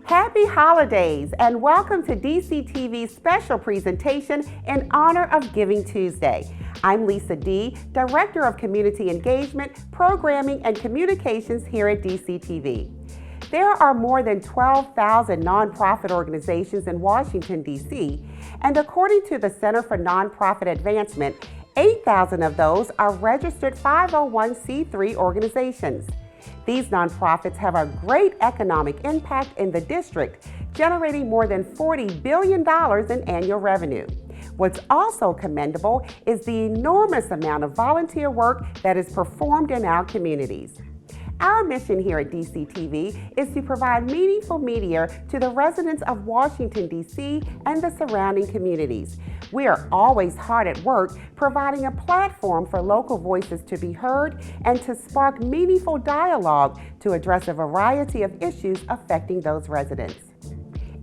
Happy holidays and welcome to Dctv's special presentation in honor of Giving Tuesday. I'm Lisa D., Director of Community Engagement, Programming, and Communications here at Dctv. There are more than 12,000 nonprofit organizations in Washington, D.C., and according to the Center for Nonprofit Advancement, 8,000 of those are registered 501c3 organizations. These nonprofits have a great economic impact in the district, generating more than $40 billion in annual revenue. What's also commendable is the enormous amount of volunteer work that is performed in our communities. Our mission here at Dctv is to provide meaningful media to the residents of Washington, D.C. and the surrounding communities. We are always hard at work providing a platform for local voices to be heard and to spark meaningful dialogue to address a variety of issues affecting those residents.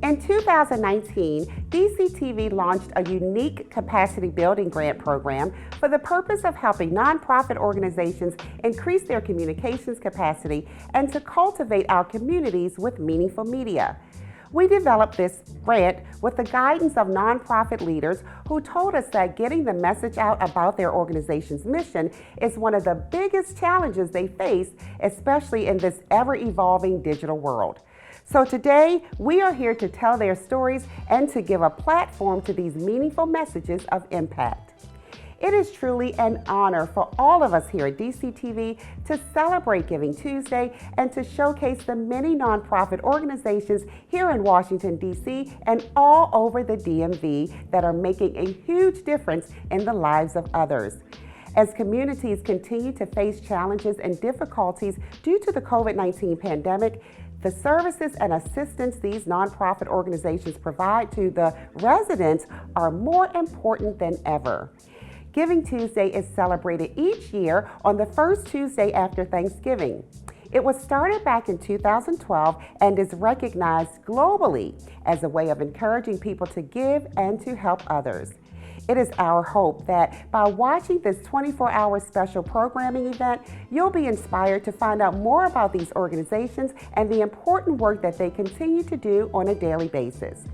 In 2019, Dctv launched a unique capacity building grant program for the purpose of helping nonprofit organizations increase their communications capacity and to cultivate our communities with meaningful media. We developed this grant with the guidance of nonprofit leaders who told us that getting the message out about their organization's mission is one of the biggest challenges they face, especially in this ever-evolving digital world. So today, we are here to tell their stories and to give a platform to these meaningful messages of impact. It is truly an honor for all of us here at Dctv to celebrate Giving Tuesday and to showcase the many nonprofit organizations here in Washington, D.C. and all over the DMV that are making a huge difference in the lives of others. As communities continue to face challenges and difficulties due to the COVID-19 pandemic, the services and assistance these nonprofit organizations provide to the residents are more important than ever. Giving Tuesday is celebrated each year on the first Tuesday after Thanksgiving. It was started back in 2012 and is recognized globally as a way of encouraging people to give and to help others. It is our hope that by watching this 24-hour special programming event, you'll be inspired to find out more about these organizations and the important work that they continue to do on a daily basis.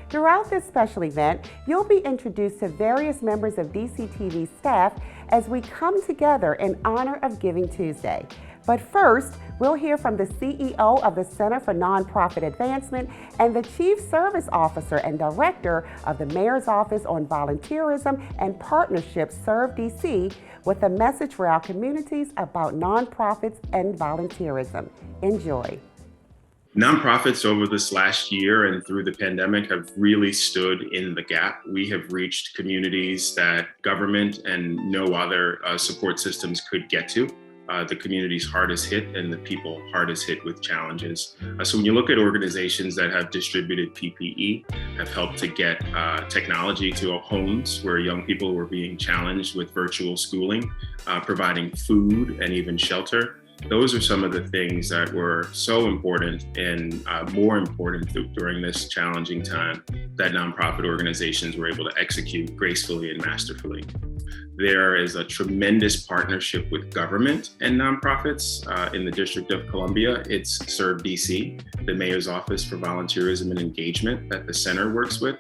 Throughout this special event, you'll be introduced to various members of Dctv staff as we come together in honor of Giving Tuesday. But first, we'll hear from the CEO of the Center for Nonprofit Advancement and the Chief Service Officer and Director of the Mayor's Office on Volunteerism and Partnerships, Serve DC, with a message for our communities about nonprofits and volunteerism. Enjoy. Nonprofits over this last year and through the pandemic have really stood in the gap. We have reached communities that government and no other support systems could get to. The communities hardest hit and the people hardest hit with challenges. So when you look at organizations that have distributed PPE, have helped to get technology to homes where young people were being challenged with virtual schooling, providing food and even shelter, those are some of the things that were so important and more important during this challenging time that nonprofit organizations were able to execute gracefully and masterfully. There is a tremendous partnership with government and nonprofits in the District of Columbia. It's Serve DC, the Mayor's Office for Volunteerism and Engagement that the center works with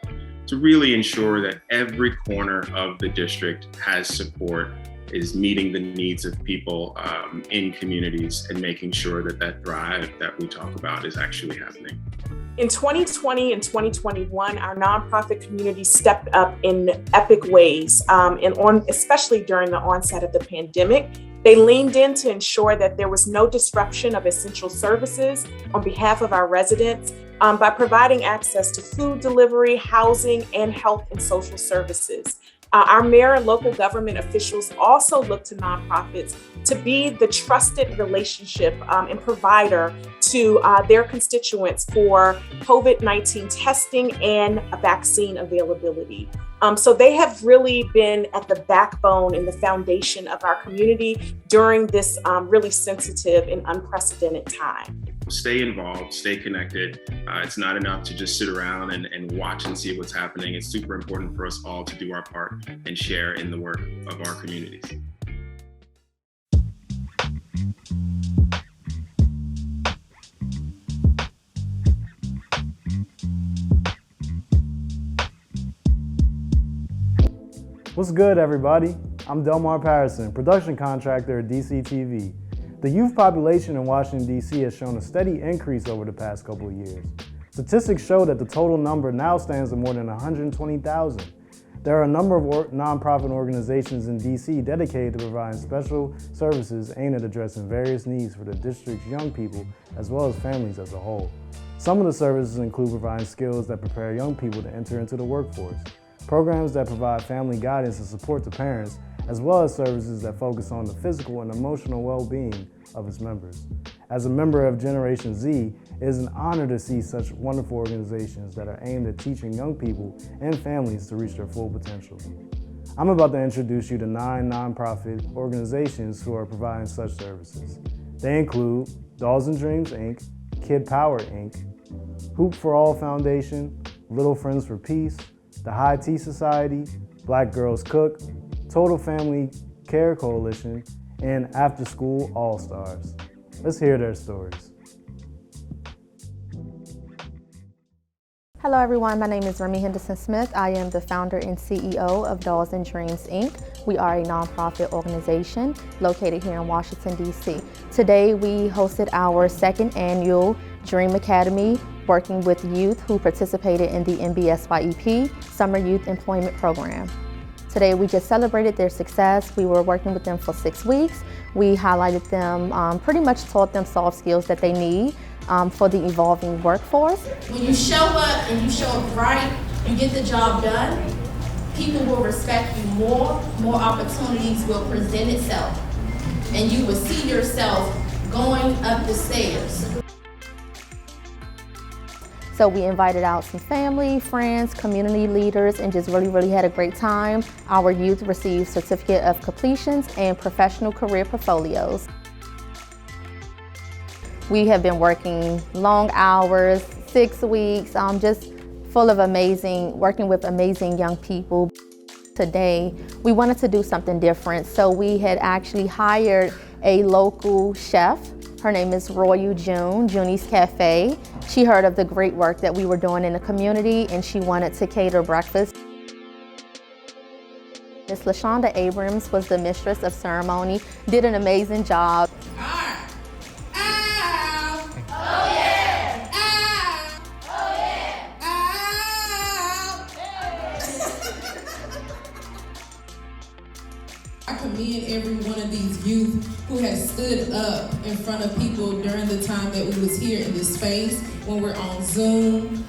to really ensure that every corner of the district has support, is meeting the needs of people in communities and making sure that that drive that we talk about is actually happening. In 2020 and 2021, our nonprofit community stepped up in epic ways, especially during the onset of the pandemic. They leaned in to ensure that there was no disruption of essential services on behalf of our residents by providing access to food delivery, housing, and health and social services. Our mayor and local government officials also look to nonprofits to be the trusted relationship and provider to their constituents for COVID-19 testing and vaccine availability. So they have really been at the backbone and the foundation of our community during this really sensitive and unprecedented time. stay involved, stay connected. It's not enough to just sit around and watch and see what's happening. It's super important for us all to do our part and share in the work of our communities. What's good, everybody? I'm Delmar Patterson, production contractor at Dctv. The youth population in Washington, D.C. has shown a steady increase over the past couple of years. Statistics show that the total number now stands at more than 120,000. There are a number of nonprofit organizations in D.C. dedicated to providing special services aimed at addressing various needs for the district's young people as well as families as a whole. Some of the services include providing skills that prepare young people to enter into the workforce, programs that provide family guidance and support to parents, as well as services that focus on the physical and emotional well-being of its members. As a member of Generation Z, it is an honor to see such wonderful organizations that are aimed at teaching young people and families to reach their full potential. I'm about to introduce you to 9 nonprofit organizations who are providing such services. They include Dolls and Dreams, Inc., Kid Power, Inc., Hoop for All Foundation, Little Friends for Peace, the High Tea Society, Black Girls Cook, Total Family Care Coalition, and After School All-Stars. Let's hear their stories. Hello everyone, my name is Remy Henderson Smith. I am the founder and CEO of Dolls and Dreams, Inc. We are a nonprofit organization located here in Washington, D.C. Today we hosted our 2nd annual Dream Academy, working with youth who participated in the NBSYEP Summer Youth Employment Program. Today we just celebrated their success. We were working with them for 6 weeks. We highlighted them, pretty much taught them soft skills that they need for the evolving workforce. When you show up and you show up right, you get the job done, people will respect you more opportunities will present itself, and you will see yourself going up the stairs. So we invited out some family, friends, community leaders, and just really had a great time. Our youth received certificate of completions and professional career portfolios. We have been working long hours, 6 weeks, just full of working with amazing young people. Today, we wanted to do something different, so we had actually hired a local chef. Her name is Royal June, Junie's Cafe. She heard of the great work that we were doing in the community and she wanted to cater breakfast. Miss LaShonda Abrams was the mistress of ceremony, did an amazing job. I commend every one of these youth who has stood up in front of people during the time that we was here in this space, when we're on Zoom,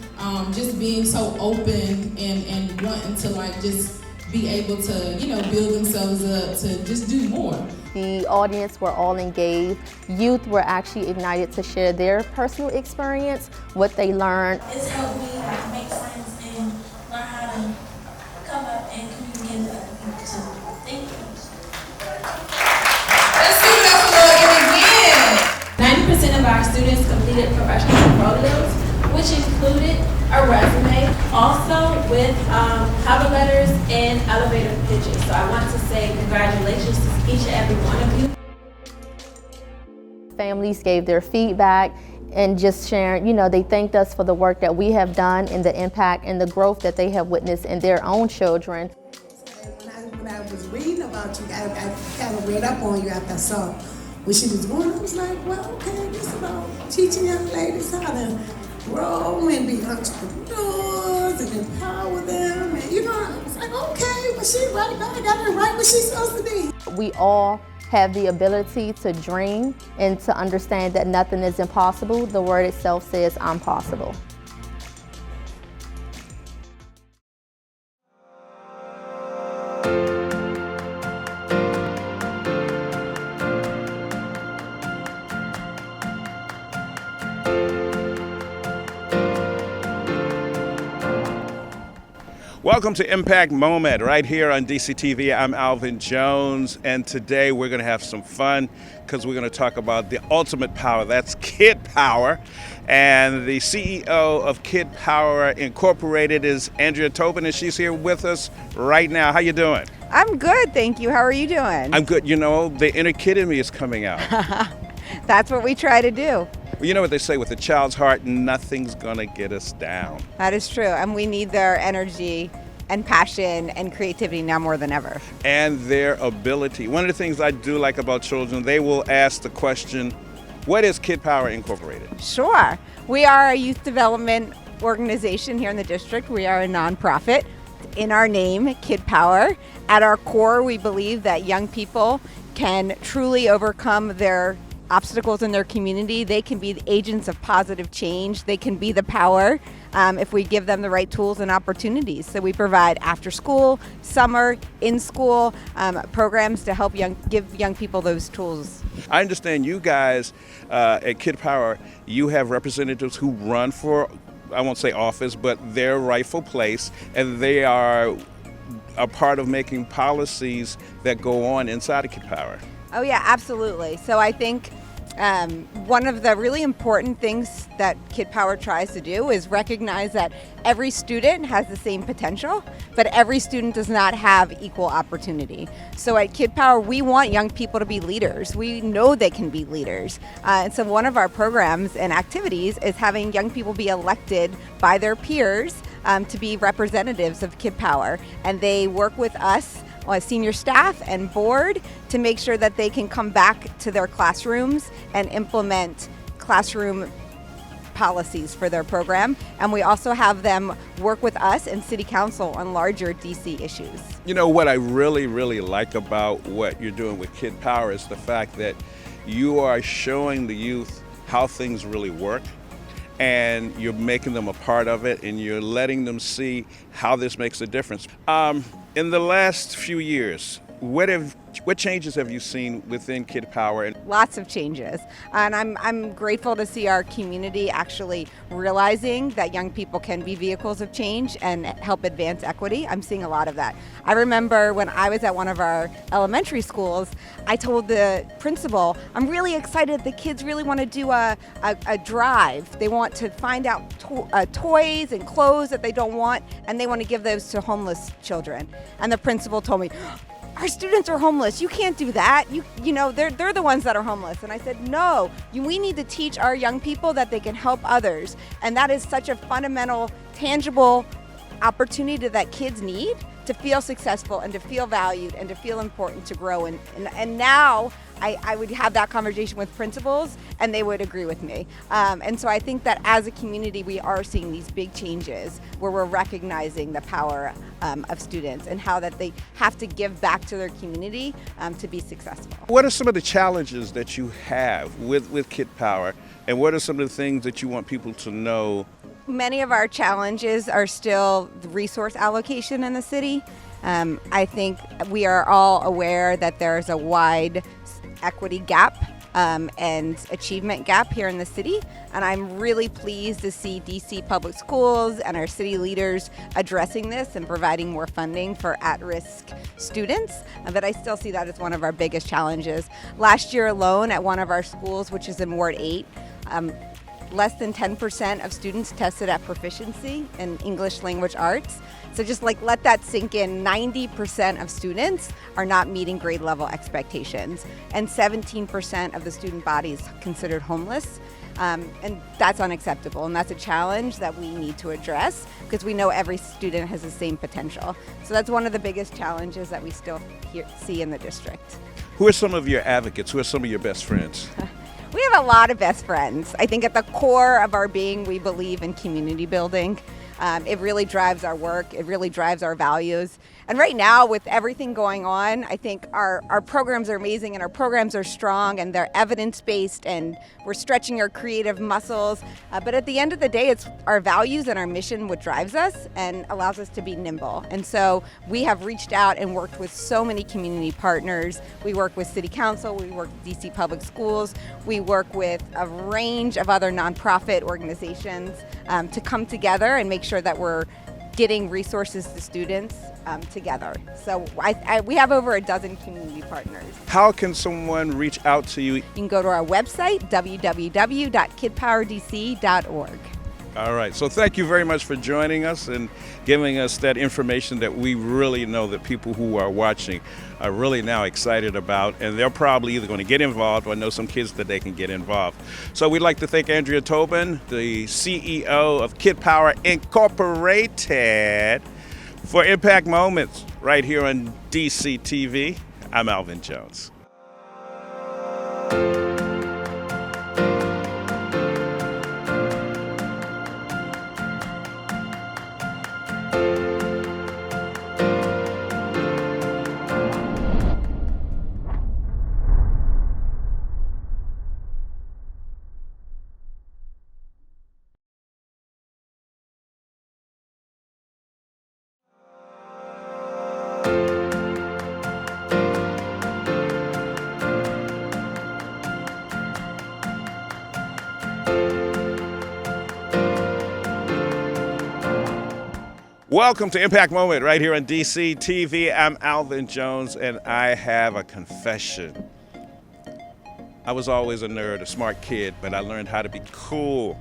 just being so open and wanting to just be able to, build themselves up to just do more. The audience were all engaged. Youth were actually ignited to share their personal experience, what they learned. It's helped me to make friends and learn how to come up and communicate with other people too. Thank you. Let's give it up for Logan again. 90% of our students completed professional portfolios, which included a resume, also with cover letters and elevator pitches. So I want to say congratulations to each and every one of you. Families gave their feedback and just sharing, they thanked us for the work that we have done and the impact and the growth that they have witnessed in their own children. When I was reading about you, I kind of read up on you after I saw what she was doing. I was like, well, okay, this is about teaching young ladies how to grow and be entrepreneurs and empower them. And I was like, okay, well, she right back, I got her right where she's supposed to be. We all have the ability to dream and to understand that nothing is impossible. The word itself says, I'm possible. Welcome to Impact Moment right here on Dctv. I'm Alvin Jones, and today we're going to have some fun because we're going to talk about the ultimate power. That's Kid Power. And the CEO of Kid Power Incorporated is Andrea Tobin, and she's here with us right now. How you doing? I'm good, thank you. How are you doing? I'm good. You know, the inner kid in me is coming out. That's what we try to do. Well, you know what they say, with a child's heart, nothing's going to get us down. That is true, and we need their energy and passion and creativity now more than ever. And their ability. One of the things I do like about children, they will ask the question, what is Kid Power Incorporated? Sure. We are a youth development organization here in the district. We are a nonprofit. In our name, Kid Power. At our core, we believe that young people can truly overcome their obstacles in their community. They can be the agents of positive change. They can be the power if we give them the right tools and opportunities. So we provide after school, summer, in school programs to help give young people those tools. I understand you guys at Kid Power, you have representatives who run for, I won't say office, but their rightful place, and they are a part of making policies that go on inside of Kid Power. Oh yeah, absolutely. So I think one of the really important things that Kid Power tries to do is recognize that every student has the same potential, but every student does not have equal opportunity. So at Kid Power, we want young people to be leaders. We know they can be leaders. And so one of our programs and activities is having young people be elected by their peers to be representatives of Kid Power. And they work with us, senior staff and board, to make sure that they can come back to their classrooms and implement classroom policies for their program. And we also have them work with us and City Council on larger DC issues. You know, what I really, really like about what you're doing with Kid Power is the fact that you are showing the youth how things really work, and you're making them a part of it, and you're letting them see how this makes a difference. In the last few years, what changes have you seen within Kid Power? Lots of changes, and I'm grateful to see our community actually realizing that young people can be vehicles of change and help advance equity. I'm seeing a lot of that. I remember when I was at one of our elementary schools, I told the principal, I'm really excited the kids really want to do a drive. They want to find out toys and clothes that they don't want, and they want to give those to homeless children. And the principal told me, our students are homeless. You can't do that. You know, they're the ones that are homeless. And I said, no, we need to teach our young people that they can help others. And that is such a fundamental, tangible opportunity that kids need to feel successful and to feel valued and to feel important to grow. And now I would have that conversation with principals and they would agree with me. And so I think that as a community, we are seeing these big changes where we're recognizing the power of students and how that they have to give back to their community to be successful. What are some of the challenges that you have with Kid Power, and what are some of the things that you want people to know? Many of our challenges are still the resource allocation in the city. I think we are all aware that there's a wide equity gap and achievement gap here in the city, and I'm really pleased to see DC Public Schools and our city leaders addressing this and providing more funding for at-risk students, but I still see that as one of our biggest challenges. Last year alone at one of our schools, which is in Ward 8, less than 10% of students tested at proficiency in English language arts. So just let that sink in. 90% of students are not meeting grade level expectations, and 17% of the student body is considered homeless. And that's unacceptable, and that's a challenge that we need to address because we know every student has the same potential. So that's one of the biggest challenges that we still see in the district. Who are some of your advocates? Who are some of your best friends? We have a lot of best friends. I think at the core of our being, we believe in community building. It really drives our work. It really drives our values. And right now, with everything going on, I think our programs are amazing and our programs are strong and they're evidence-based and we're stretching our creative muscles. But at the end of the day, it's our values and our mission what drives us and allows us to be nimble. And so we have reached out and worked with so many community partners. We work with City Council, we work with DC Public Schools, we work with a range of other nonprofit organizations to come together and make sure that we're getting resources to students together. So we have over a dozen community partners. How can someone reach out to you? You can go to our website, www.kidpowerdc.org. All right, so thank you very much for joining us and giving us that information that we really know that people who are watching are really now excited about, and they're probably either going to get involved or know some kids that they can get involved. So we'd like to thank Andrea Tobin, the CEO of Kid Power Incorporated, for Impact Moments right here on Dctv. I'm Alvin Jones. Welcome to Impact Moment right here on Dctv. I'm Alvin Jones, and I have a confession. I was always a nerd, a smart kid, but I learned how to be cool.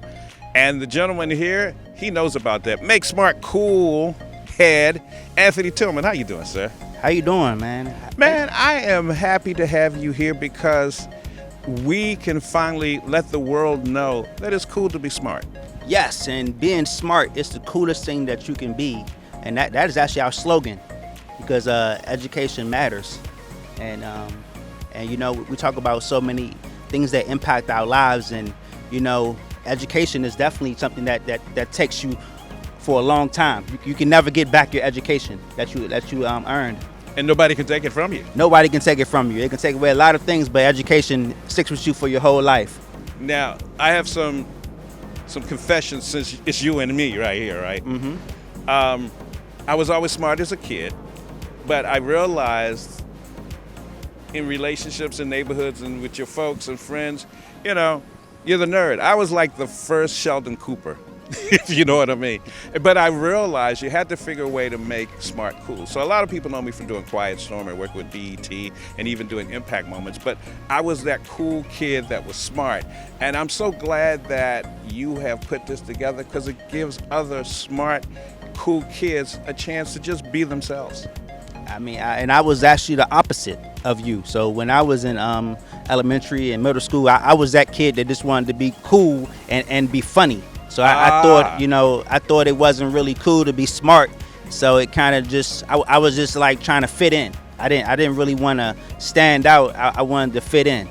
And the gentleman here, he knows about that. Make smart cool head, Anthony Tillman. How you doing, sir? How you doing, man? Man, I am happy to have you here because we can finally let the world know that it's cool to be smart. Yes, and being smart is the coolest thing that you can be, and that is actually our slogan, because education matters, and you know, we talk about so many things that impact our lives, and you know, education is definitely something that takes you for a long time. You can never get back your education that you earned. And nobody can take it from you. Nobody can take it from you. It can take away a lot of things, but education sticks with you for your whole life. Now, I have some confessions since it's you and me right here, right? Mm-hmm. I was always smart as a kid, but I realized in relationships and neighborhoods and with your folks and friends, you know, you're the nerd. I was like the first Sheldon Cooper, if you know what I mean. But I realized you had to figure a way to make smart cool. So a lot of people know me from doing Quiet Storm and working with BET and even doing Impact Moments. But I was that cool kid that was smart. And I'm so glad that you have put this together because it gives other smart, cool kids a chance to just be themselves. I mean, I was actually the opposite of you. So when I was in elementary and middle school, I was that kid that just wanted to be cool and be funny. So I thought, you know, I thought it wasn't really cool to be smart. So it kind of just, I was just like trying to fit in. I didn't really want to stand out. I wanted to fit in.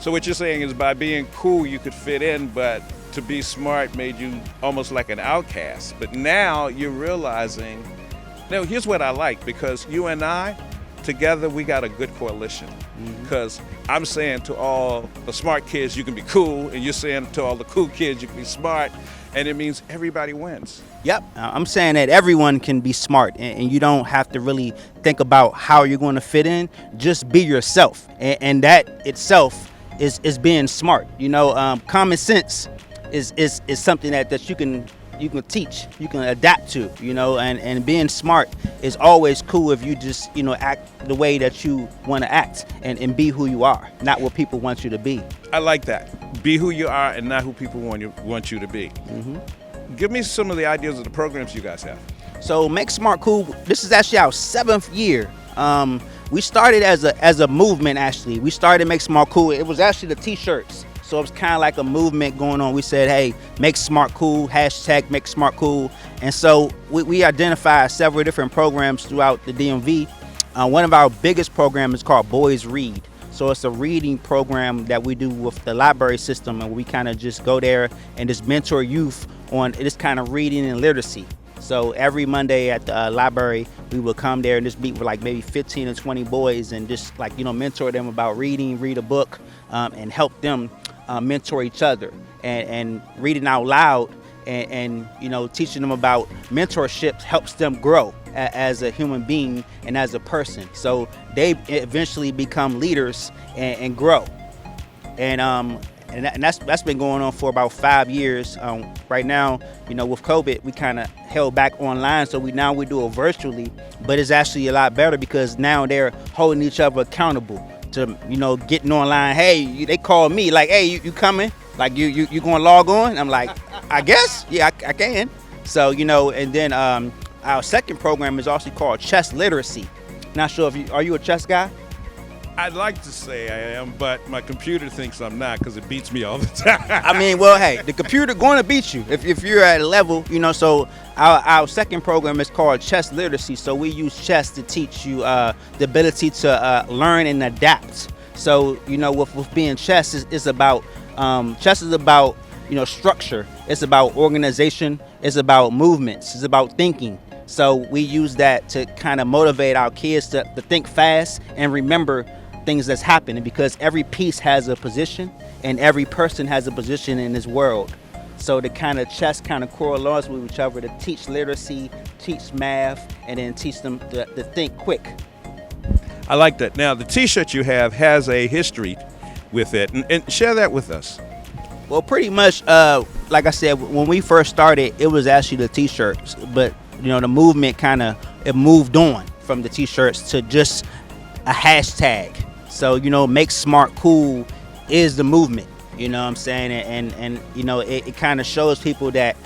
So what you're saying is by being cool, you could fit in, but to be smart made you almost like an outcast. But now you're realizing, now here's what I like, because you and I, together we got a good coalition. Because I'm saying to all the smart kids you can be cool, and you're saying to all the cool kids you can be smart, and it means everybody wins. Yep, I'm saying that everyone can be smart, and you don't have to really think about how you're going to fit in. Just be yourself, and that itself is being smart. You know, common sense is something that you can teach, you can adapt to, you know, and being smart is always cool if you just, you know, act the way that you want to act and be who you are, not what people want you to be. I like that. Be who you are and not who people want you to be. Mm-hmm. Give me some of the ideas of the programs you guys have. So Make Smart Cool, this is actually our 7th year. We started as a movement, actually. We started Make Smart Cool. It was actually the t-shirts. So it was kind of like a movement going on. We said, hey, make smart cool, hashtag make smart cool. And so we identified several different programs throughout the DMV. One of our biggest programs is called Boys Read. So it's a reading program that we do with the library system, and we kind of just go there and just mentor youth on this kind of reading and literacy. So every Monday at the library, we would come there and just meet with like maybe 15 or 20 boys and just like, you know, mentor them about reading, read a book, and help them mentor each other and reading out loud and you know, teaching them about mentorship helps them grow as a human being and as a person. So they eventually become leaders and grow. And and that's been going on for about 5 years. Right now, with COVID, we kind of held back online, so we do it virtually, but it's actually a lot better because now they're holding each other accountable to, getting online. Hey, they call me like, hey, you coming? Like, you going to log on? I'm like, I guess, yeah, I can. So, and then our second program is also called Chess Literacy. Not sure are you a chess guy? I'd like to say I am, but my computer thinks I'm not because it beats me all the time. I mean, well, hey, the computer going to beat you if you're at a level, so our second program is called Chess Literacy. So we use chess to teach you the ability to learn and adapt. So, with being chess is about, chess is about, structure. It's about organization. It's about movements. It's about thinking. So we use that to kind of motivate our kids to think fast and remember things that's happening, because every piece has a position and every person has a position in this world. So the kind of chess kind of correlates with each other to teach literacy, teach math, and then teach them to think quick. I like that. Now, the t-shirt you have has a history with it, and share that with us. Well, pretty much, like I said, when we first started, it was actually the t-shirts, but the movement it moved on from the t-shirts to just a hashtag. So, make smart cool is the movement, what I'm saying? And it kind of shows people that,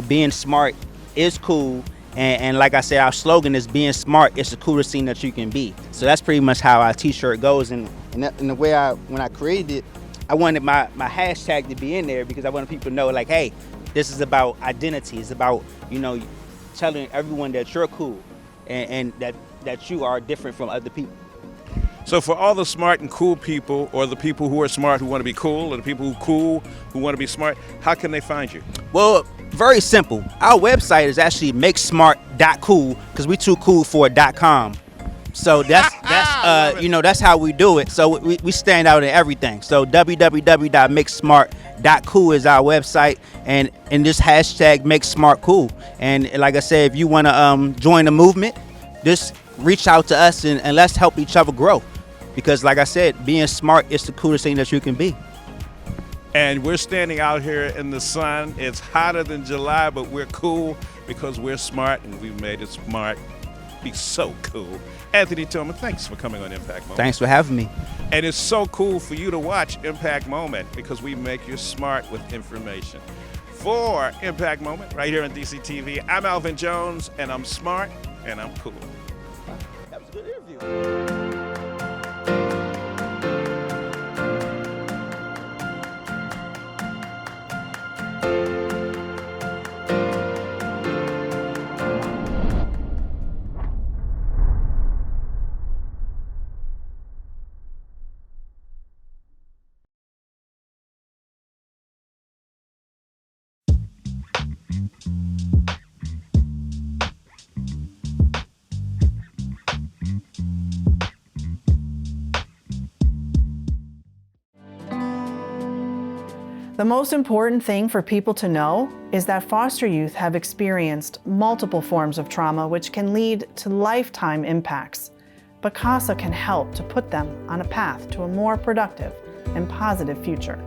being smart is cool. And like I said, our slogan is being smart, it's the coolest thing that you can be. So that's pretty much how our t-shirt goes. And the way when I created it, I wanted my hashtag to be in there because I wanted people to know, like, hey, this is about identity. It's about, telling everyone that you're cool and that you are different from other people. So for all the smart and cool people, or the people who are smart who want to be cool, or the people who are cool who want to be smart, how can they find you? Well, very simple. Our website is actually makesmart.cool because we too cool for .com. So that's that's how we do it. So we stand out in everything. So www.makesmart.cool is our website, and this hashtag #MakeSmartCool. And like I said, if you want to join the movement, just reach out to us and let's help each other grow. Because like I said, being smart is the coolest thing that you can be. And we're standing out here in the sun. It's hotter than July, but we're cool because we're smart, and we've made it smart. Be so cool. Anthony Tillman, thanks for coming on Impact Moment. Thanks for having me. And it's so cool for you to watch Impact Moment because we make you smart with information. For Impact Moment, right here on DCTV, I'm Alvin Jones, and I'm smart, and I'm cool. That was a good interview. The most important thing for people to know is that foster youth have experienced multiple forms of trauma which can lead to lifetime impacts, but CASA can help to put them on a path to a more productive and positive future.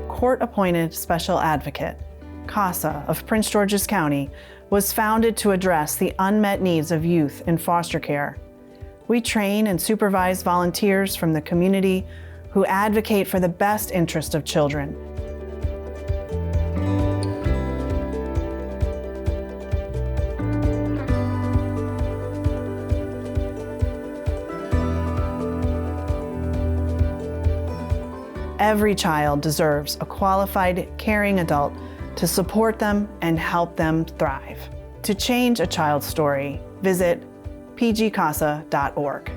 Court-appointed Special Advocate, CASA of Prince George's County, was founded to address the unmet needs of youth in foster care. We train and supervise volunteers from the community who advocate for the best interest of children. Every child deserves a qualified, caring adult to support them and help them thrive. To change a child's story, visit pgcasa.org.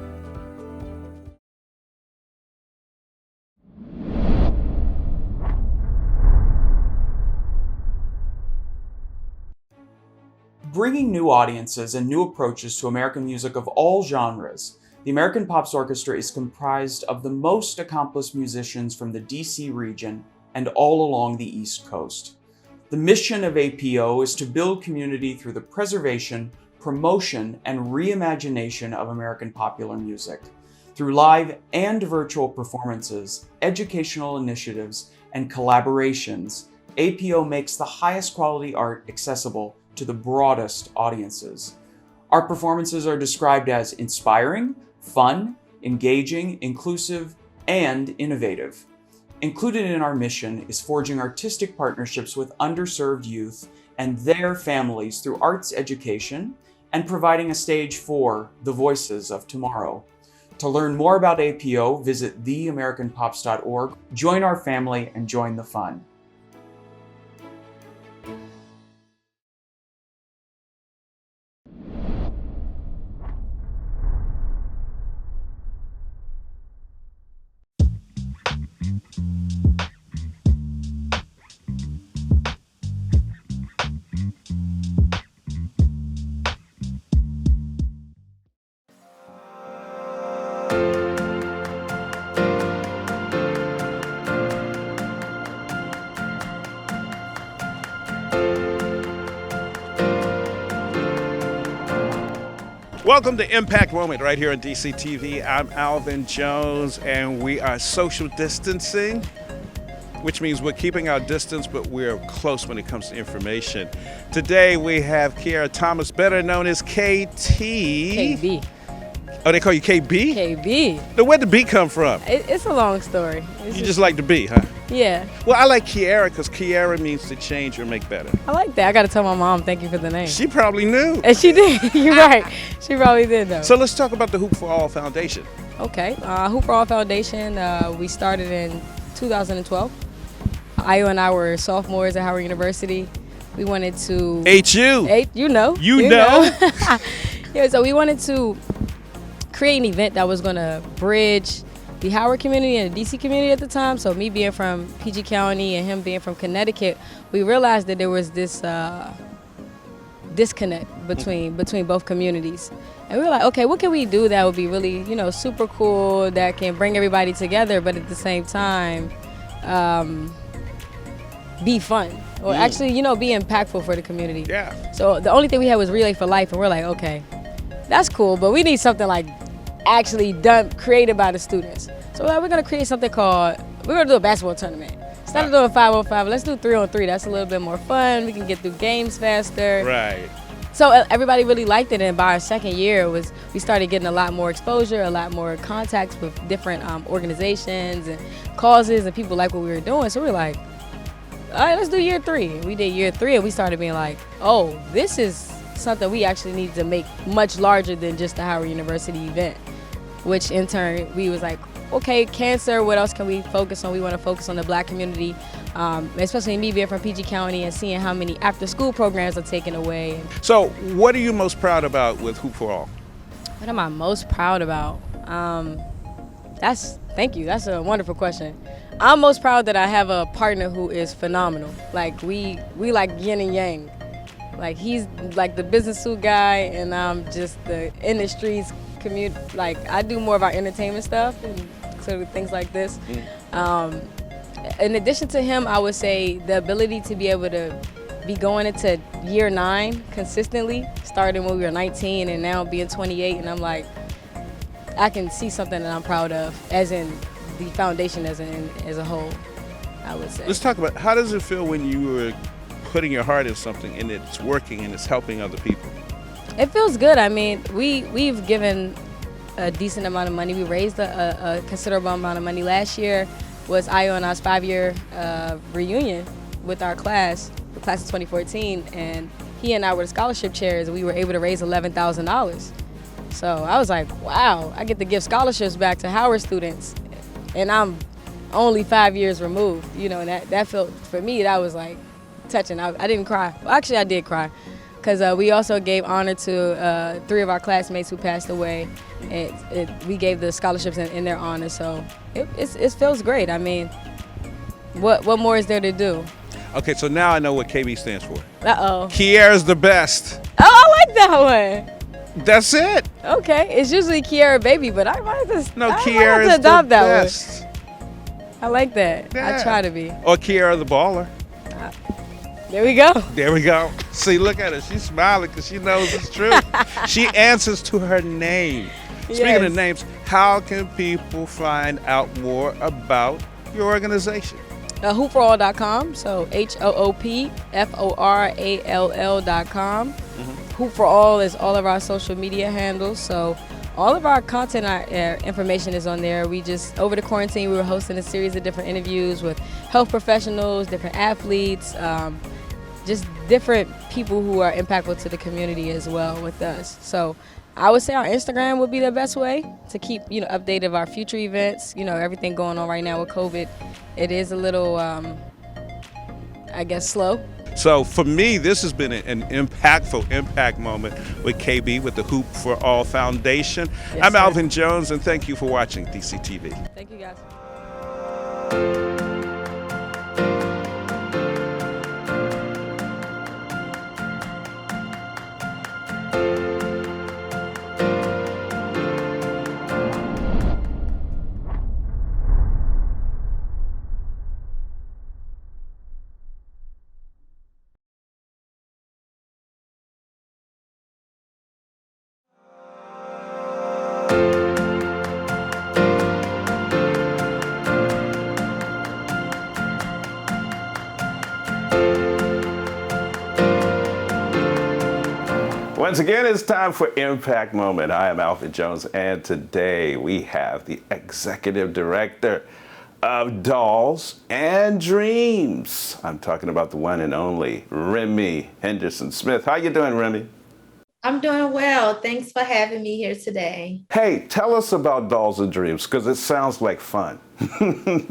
Bringing new audiences and new approaches to American music of all genres, the American Pops Orchestra is comprised of the most accomplished musicians from the DC region and all along the East Coast. The mission of APO is to build community through the preservation, promotion, and reimagination of American popular music. Through live and virtual performances, educational initiatives, and collaborations, APO makes the highest quality art accessible to the broadest audiences. Our performances are described as inspiring, fun, engaging, inclusive, and innovative. Included in our mission is forging artistic partnerships with underserved youth and their families through arts education and providing a stage for the voices of tomorrow. To learn more about APO, visit theamericanpops.org. Join our family and join the fun. Welcome to Impact Moment right here on Dctv. I'm Alvin Jones, and we are social distancing, which means we're keeping our distance, but we're close when it comes to information. Today we have Kiara Thomas, better known as KT. KB. Oh, they call you KB? KB. Now, where'd the B come from? It's a long story. You just like the B, huh? Yeah. Well, I like Kiara because Kiara means to change or make better. I like that. I got to tell my mom thank you for the name. She probably knew. And she did. You're right. She probably did, though. So let's talk about the Hoop for All Foundation. Okay. Hoop for All Foundation, we started in 2012. Ayo and I were sophomores at Howard University. We wanted to... HU. You know. You know. Yeah, so we wanted to create an event that was going to bridge the Howard community and the DC community at the time. So me being from PG County and him being from Connecticut, we realized that there was this disconnect between both communities. And we were like, okay, what can we do that would be really, super cool, that can bring everybody together, but at the same time, be fun, or actually, be impactful for the community. Yeah. So the only thing we had was Relay for Life, and we're like, okay, that's cool, but we need something like actually created by the students. So we're gonna create something called, we're gonna do a basketball tournament. Instead of doing 5-on-5, let's do 3-on-3. That's a little bit more fun. We can get through games faster. Right. So everybody really liked it, and by our second year, we started getting a lot more exposure, a lot more contacts with different organizations and causes, and people like what we were doing. So we're like, all right, let's do year 3. And we did year 3, and we started being like, oh, this is something we actually need to make much larger than just the Howard University event, which in turn, we was like, okay, cancer, what else can we focus on? We want to focus on the Black community, especially me being from PG County and seeing how many after-school programs are taken away. So what are you most proud about with Hoop for All? What am I most proud about? Thank you, that's a wonderful question. I'm most proud that I have a partner who is phenomenal. Like, we like yin and yang. Like, he's like the business suit guy, and I'm just the industries commute. Like, I do more of our entertainment stuff and sort of things like this. In addition to him, I would say the ability to be able to be going into year 9 consistently, starting when we were 19 and now being 28, and I'm like, I can see something that I'm proud of, as in the foundation as a whole, I would say. Let's talk about, how does it feel when you were putting your heart in something and it's working and it's helping other people? It feels good. I mean, we've given a decent amount of money. We raised a considerable amount of money. Last year was Ayo and I's 5-year reunion with our class, the class of 2014, and he and I were the scholarship chairs, and we were able to raise $11,000. So I was like, wow, I get to give scholarships back to Howard students, and I'm only 5 years removed, and that felt, for me, that was like touching. I didn't cry. Well, actually, I did cry, because we also gave honor to 3 of our classmates who passed away. We gave the scholarships in their honor, so it feels great. I mean, what more is there to do? Okay, so now I know what KB stands for. Uh-oh. Kiara's the best. Oh, I like that one. That's it. Okay, it's usually Kiara Baby, but I might have Kiara's to adopt the that best. one. I like that. Yeah. I try to be. Or Kiara the baller. There we go. There we go. See, look at her. She's smiling because she knows it's true. She answers to her name. Speaking of names, how can people find out more about your organization? Hoopforall.com, so HOOPFORALL.com. Hoop for All is all of our social media handles, so all of our content information is on there. We just, over the quarantine, we were hosting a series of different interviews with health professionals, different athletes, just different people who are impactful to the community as well with us. So I would say our Instagram would be the best way to keep, updated of our future events, everything going on right now with COVID. It is a little, slow. So for me, this has been an impactful impact moment with KB, with the Hoop for All Foundation. Yes, I'm sir. Alvin Jones, and thank you for watching DCTV. Thank you, guys. Once again, it's time for Impact Moment. I am Alfred Jones, and today we have the Executive Director of Dolls and Dreams. I'm talking about the one and only Remy Henderson Smith. How you doing, Remy? I'm doing well. Thanks for having me here today. Hey, tell us about Dolls and Dreams, because it sounds like fun.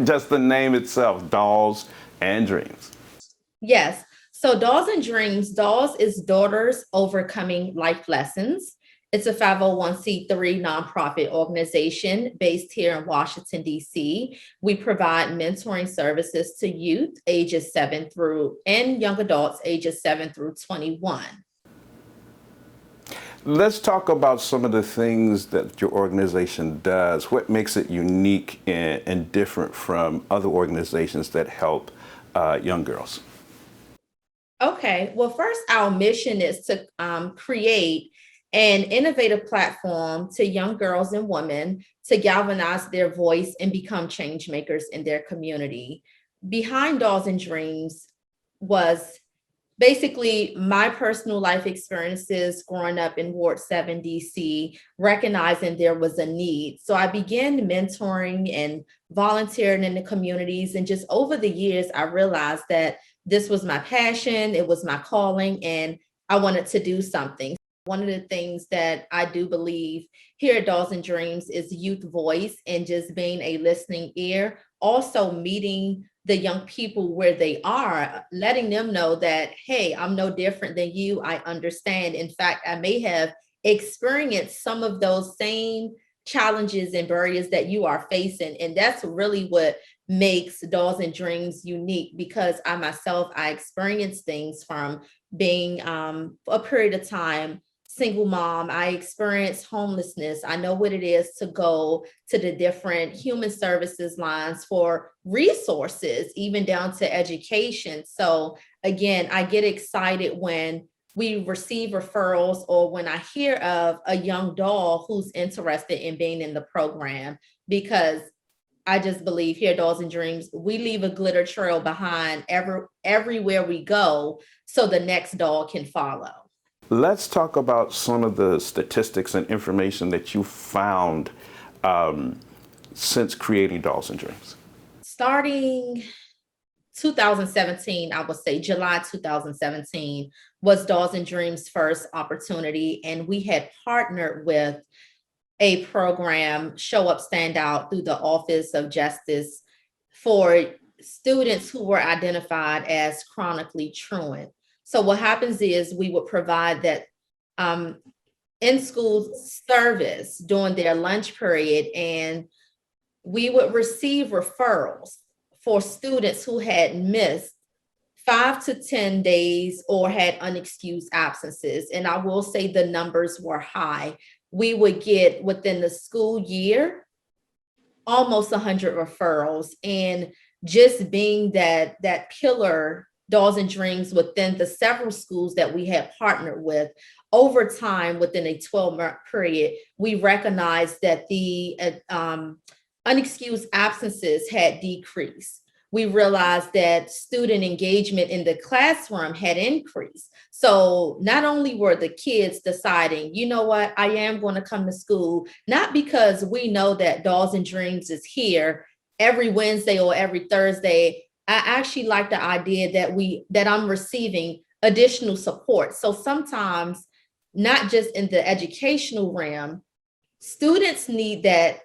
Just the name itself, Dolls and Dreams. Yes. So Dolls and Dreams, Dolls is Daughters Overcoming Life Lessons. It's a 501c3 nonprofit organization based here in Washington, D.C. We provide mentoring services to youth ages 7 through and young adults ages 7 through 21. Let's talk about some of the things that your organization does. What makes it unique and different from other organizations that help young girls? Okay, well, first, our mission is to create an innovative platform to young girls and women to galvanize their voice and become change makers in their community. Behind Dolls and Dreams was basically my personal life experiences growing up in Ward 7, DC, recognizing there was a need. So I began mentoring and volunteering in the communities. And just over the years, I realized that this was my passion, it was my calling, and I wanted to do something. One of the things that I do believe here at Dolls and Dreams is youth voice and just being a listening ear, also meeting the young people where they are, letting them know that, hey, I'm no different than you. I understand. In fact, I may have experienced some of those same challenges and barriers that you are facing. And that's really what makes Dolls and Dreams unique, because I experienced things from being a period of time single mom. I experienced homelessness. I know what it is to go to the different human services lines for resources, even down to education. So again, I get excited when we receive referrals or when I hear of a young doll who's interested in being in the program, because I just believe here at Dolls and Dreams, we leave a glitter trail behind everywhere we go so the next doll can follow. Let's talk about some of the statistics and information that you found since creating Dolls and Dreams. Starting 2017, I would say July 2017 was Dolls and Dreams' first opportunity. And we had partnered with a program, Show Up, Stand Out, through the Office of Justice for students who were identified as chronically truant. So what happens is we would provide that in-school service during their lunch period, and we would receive referrals for students who had missed 5 to 10 days or had unexcused absences. And I will say the numbers were high. We would get within the school year almost 100 referrals, and just being that pillar Dolls and Dreams within the several schools that we had partnered with. Over time, within a 12-month period, we recognized that the unexcused absences had decreased. We realized that student engagement in the classroom had increased. So not only were the kids deciding, you know what, I am going to come to school, not because we know that Dolls and Dreams is here every Wednesday or every Thursday. I actually like the idea that I'm receiving additional support. So sometimes, not just in the educational realm, students need that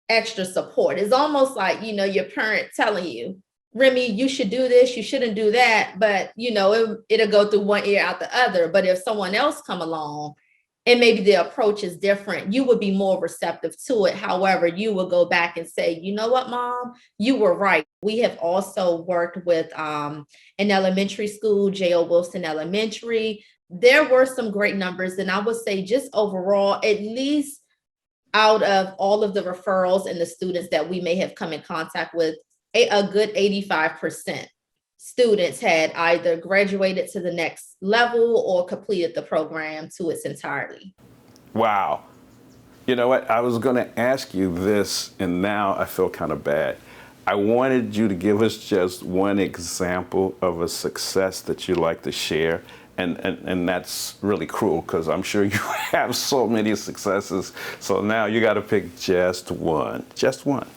extra support. It's almost like, your parent telling you, Remy, you should do this, you shouldn't do that, but it'll go through one ear out the other. But if someone else come along and maybe the approach is different, you would be more receptive to it. However, you will go back and say, you know what, Mom, you were right. We have also worked with an elementary school, J.O. Wilson Elementary. There were some great numbers. And I would say just overall, at least out of all of the referrals and the students that we may have come in contact with, a good 85% students had either graduated to the next level or completed the program to its entirety. Wow. You know what? I was going to ask you this, and now I feel kind of bad. I wanted you to give us just one example of a success that you like to share. And that's really cruel because I'm sure you have so many successes. So now you got to pick just one. Just one.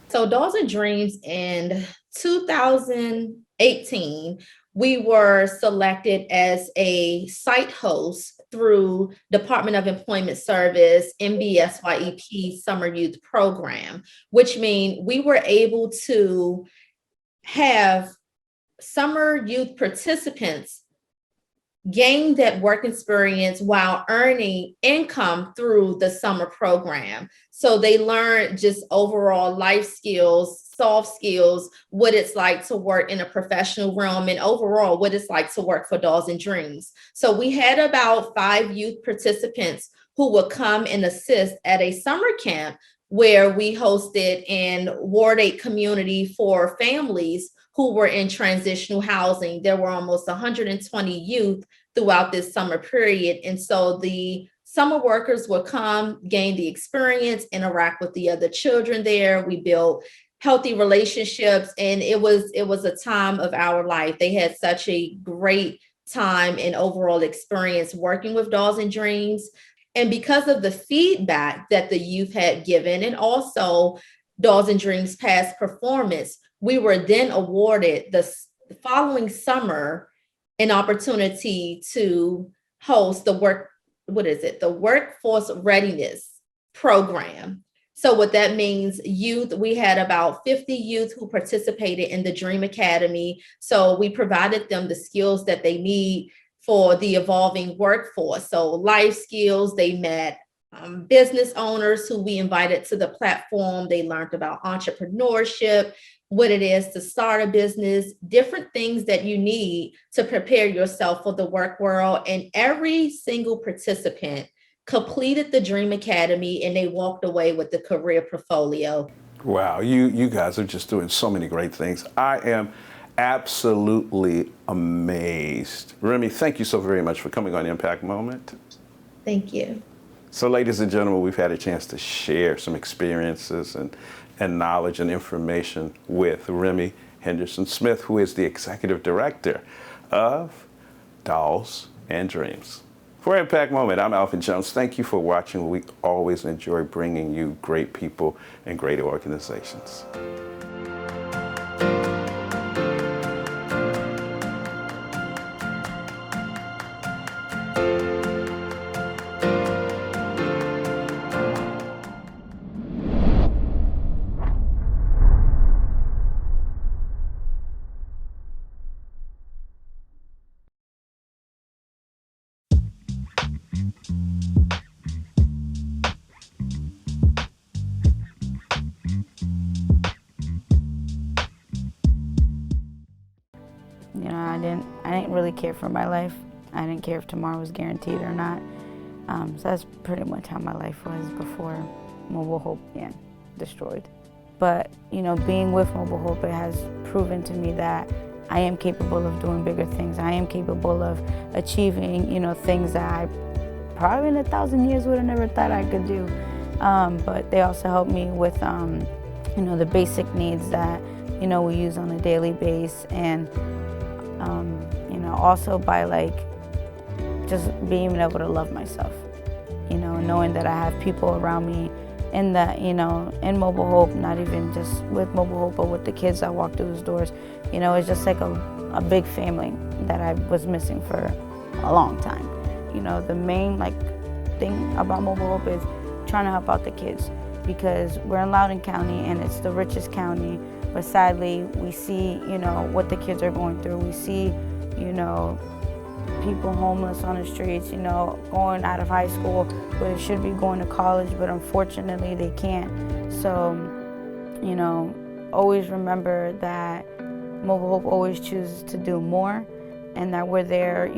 So Dolls and Dreams in 2018, we were selected as a site host through Department of Employment Service MBSYEP Summer Youth Program, which means we were able to have summer youth participants gain that work experience while earning income through the summer program. So they learn just overall life skills, soft skills, what it's like to work in a professional realm, and overall what it's like to work for Dolls and Dreams. So we had about 5 youth participants who would come and assist at a summer camp where we hosted in Ward 8 community for families who were in transitional housing. There were almost 120 youth throughout this summer period. And so the summer workers would come, gain the experience, interact with the other children there. We built healthy relationships, and it was a time of our life. They had such a great time and overall experience working with Dolls and Dreams. And because of the feedback that the youth had given, and also Dolls and Dreams past performance, we were then awarded the following summer an opportunity to host the Workforce Readiness Program. So what that means, youth, we had about 50 youth who participated in the Dream Academy. So we provided them the skills that they need for the evolving workforce. So life skills, they met business owners who we invited to the platform. They learned about entrepreneurship, what it is to start a business, different things that you need to prepare yourself for the work world. And every single participant completed the Dream Academy and they walked away with the career portfolio. Wow, you guys are just doing so many great things. I am absolutely amazed. Remy, thank you so very much for coming on Impact Moment. Thank you. So ladies and gentlemen, we've had a chance to share some experiences and knowledge and information with Remy Henderson Smith, who is the Executive Director of Dolls and Dreams. For Impact Moment, I'm Alvin Jones. Thank you for watching. We always enjoy bringing you great people and great organizations. I didn't really care for my life. I didn't care if tomorrow was guaranteed or not. So that's pretty much how my life was before Mobile Hope began destroyed. But being with Mobile Hope, it has proven to me that I am capable of doing bigger things. I am capable of achieving, things that I probably in 1,000 years would have never thought I could do. But they also help me with, the basic needs that, we use on a daily basis, and, also by just being able to love myself, knowing that I have people around me in that, in Mobile Hope, not even just with Mobile Hope, but with the kids that walk through those doors. It's just like a big family that I was missing for a long time. The main thing about Mobile Hope is trying to help out the kids, because we're in Loudoun County and it's the richest county, but sadly we see, what the kids are going through. We see, people homeless on the streets, going out of high school, but they should be going to college, but unfortunately they can't. So, always remember that Mobile Hope always chooses to do more, and that we're there,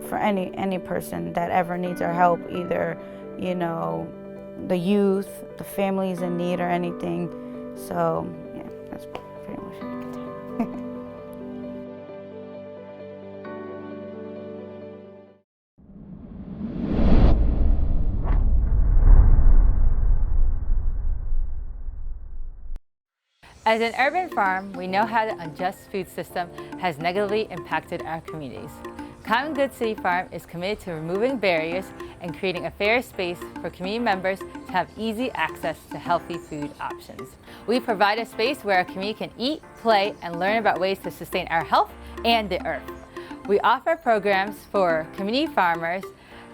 for any person that ever needs our help, either, the youth, the families in need, or anything. So, yeah, that's pretty much it. As an urban farm, we know how the unjust food system has negatively impacted our communities. Common Good City Farm is committed to removing barriers and creating a fair space for community members to have easy access to healthy food options. We provide a space where our community can eat, play, and learn about ways to sustain our health and the earth. We offer programs for community farmers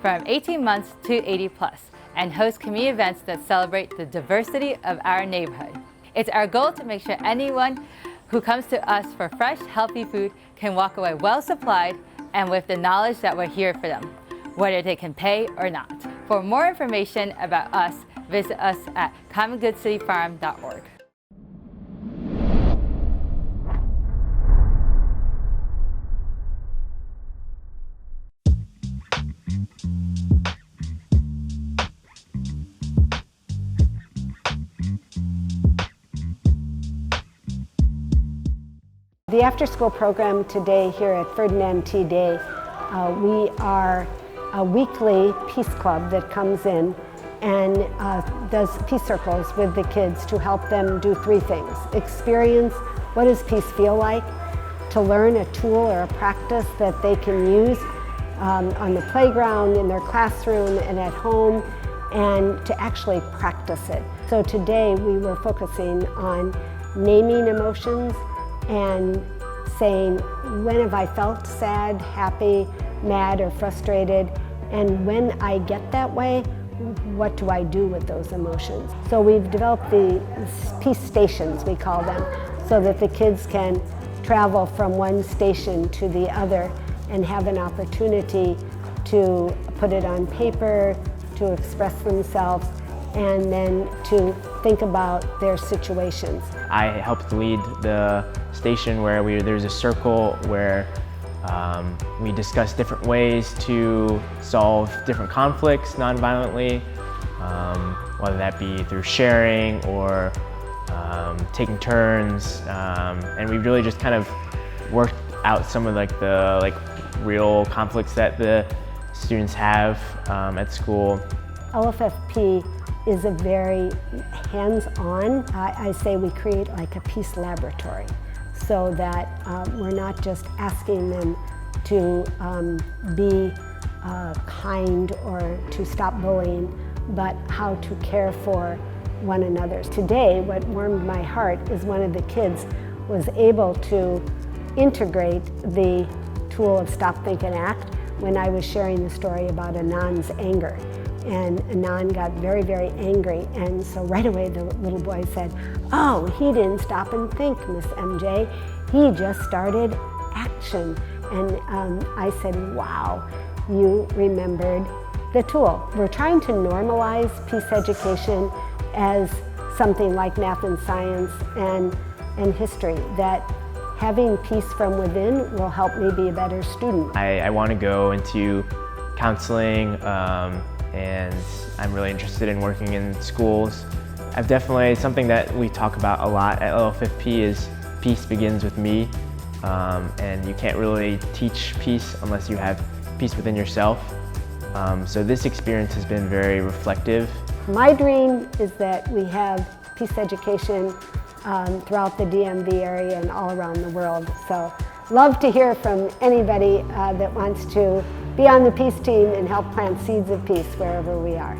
from 18 months to 80 plus and host community events that celebrate the diversity of our neighborhood. It's our goal to make sure anyone who comes to us for fresh, healthy food can walk away well supplied and with the knowledge that we're here for them, whether they can pay or not. For more information about us, visit us at commongoodcityfarm.org. The after-school program today here at Ferdinand T. Day, we are a weekly peace club that comes in and does peace circles with the kids to help them do three things. Experience what does peace feel like, to learn a tool or a practice that they can use on the playground, in their classroom, and at home, and to actually practice it. So today we were focusing on naming emotions and saying, when have I felt sad, happy, mad, or frustrated? And when I get that way, what do I do with those emotions? So we've developed the peace stations, we call them, so that the kids can travel from one station to the other and have an opportunity to put it on paper, to express themselves, and then to think about their situations. I helped lead the station where there's a circle where we discuss different ways to solve different conflicts nonviolently, whether that be through sharing or taking turns, and we really just kind of worked out some of the real conflicts that the students have at school. LFFP is a very hands-on, I say we create like a peace laboratory, so that we're not just asking them to be kind or to stop bullying, but how to care for one another. Today, what warmed my heart is one of the kids was able to integrate the tool of Stop, Think, and Act when I was sharing the story about Anand's anger. And Anand got very, very angry, and so right away the little boy said, "Oh, he didn't stop and think, Miss MJ. He just started action." And I said, "Wow, you remembered the tool." We're trying to normalize peace education as something like math and science and history, that having peace from within will help me be a better student. I want to go into counseling, and I'm really interested in working in schools. I've definitely, something that we talk about a lot at LFFP is peace begins with me, and you can't really teach peace unless you have peace within yourself. So this experience has been very reflective. My dream is that we have peace education throughout the DMV area and all around the world. So love to hear from anybody that wants to be on the peace team and help plant seeds of peace wherever we are.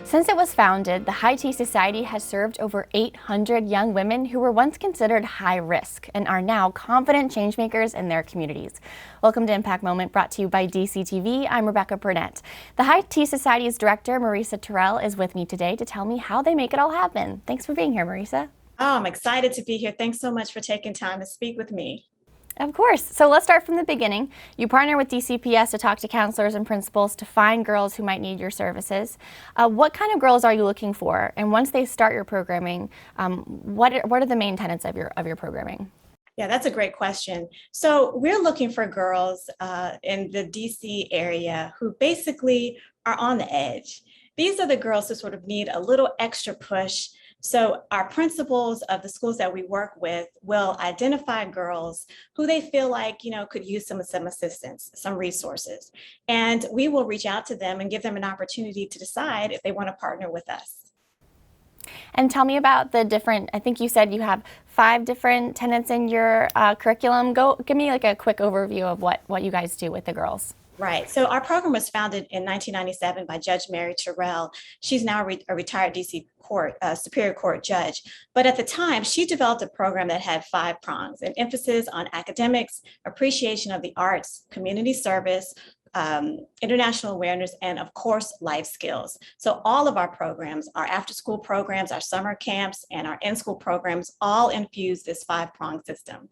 Since it was founded, the High Tea Society has served over 800 young women who were once considered high risk and are now confident changemakers in their communities. Welcome to Impact Moment, brought to you by Dctv. I'm Rebecca Burnett. The High Tea Society's director, Marisa Terrell, is with me today to tell me how they make it all happen. Thanks for being here, Marisa. Oh, I'm excited to be here. Thanks so much for taking time to speak with me. Of course. So let's start from the beginning. You partner with DCPS to talk to counselors and principals to find girls who might need your services. What kind of girls are you looking for? And once they start your programming, what are the main tenets of your programming? Yeah, that's a great question. So we're looking for girls in the DC area who basically are on the edge. These are the girls who sort of need a little extra push. So our principals of the schools that we work with will identify girls who they feel like, could use some assistance, some resources. And we will reach out to them and give them an opportunity to decide if they want to partner with us. And tell me about the different, I think you said you have 5 different tenets in your curriculum. Give me like a quick overview of what you guys do with the girls. Right. So our program was founded in 1997 by Judge Mary Terrell. She's now a retired DC Superior Court judge. But at the time, she developed a program that had 5 prongs: an emphasis on academics, appreciation of the arts, community service, international awareness, and of course, life skills. So all of our programs, our after-school programs, our summer camps, and our in-school programs all infuse this 5-prong system.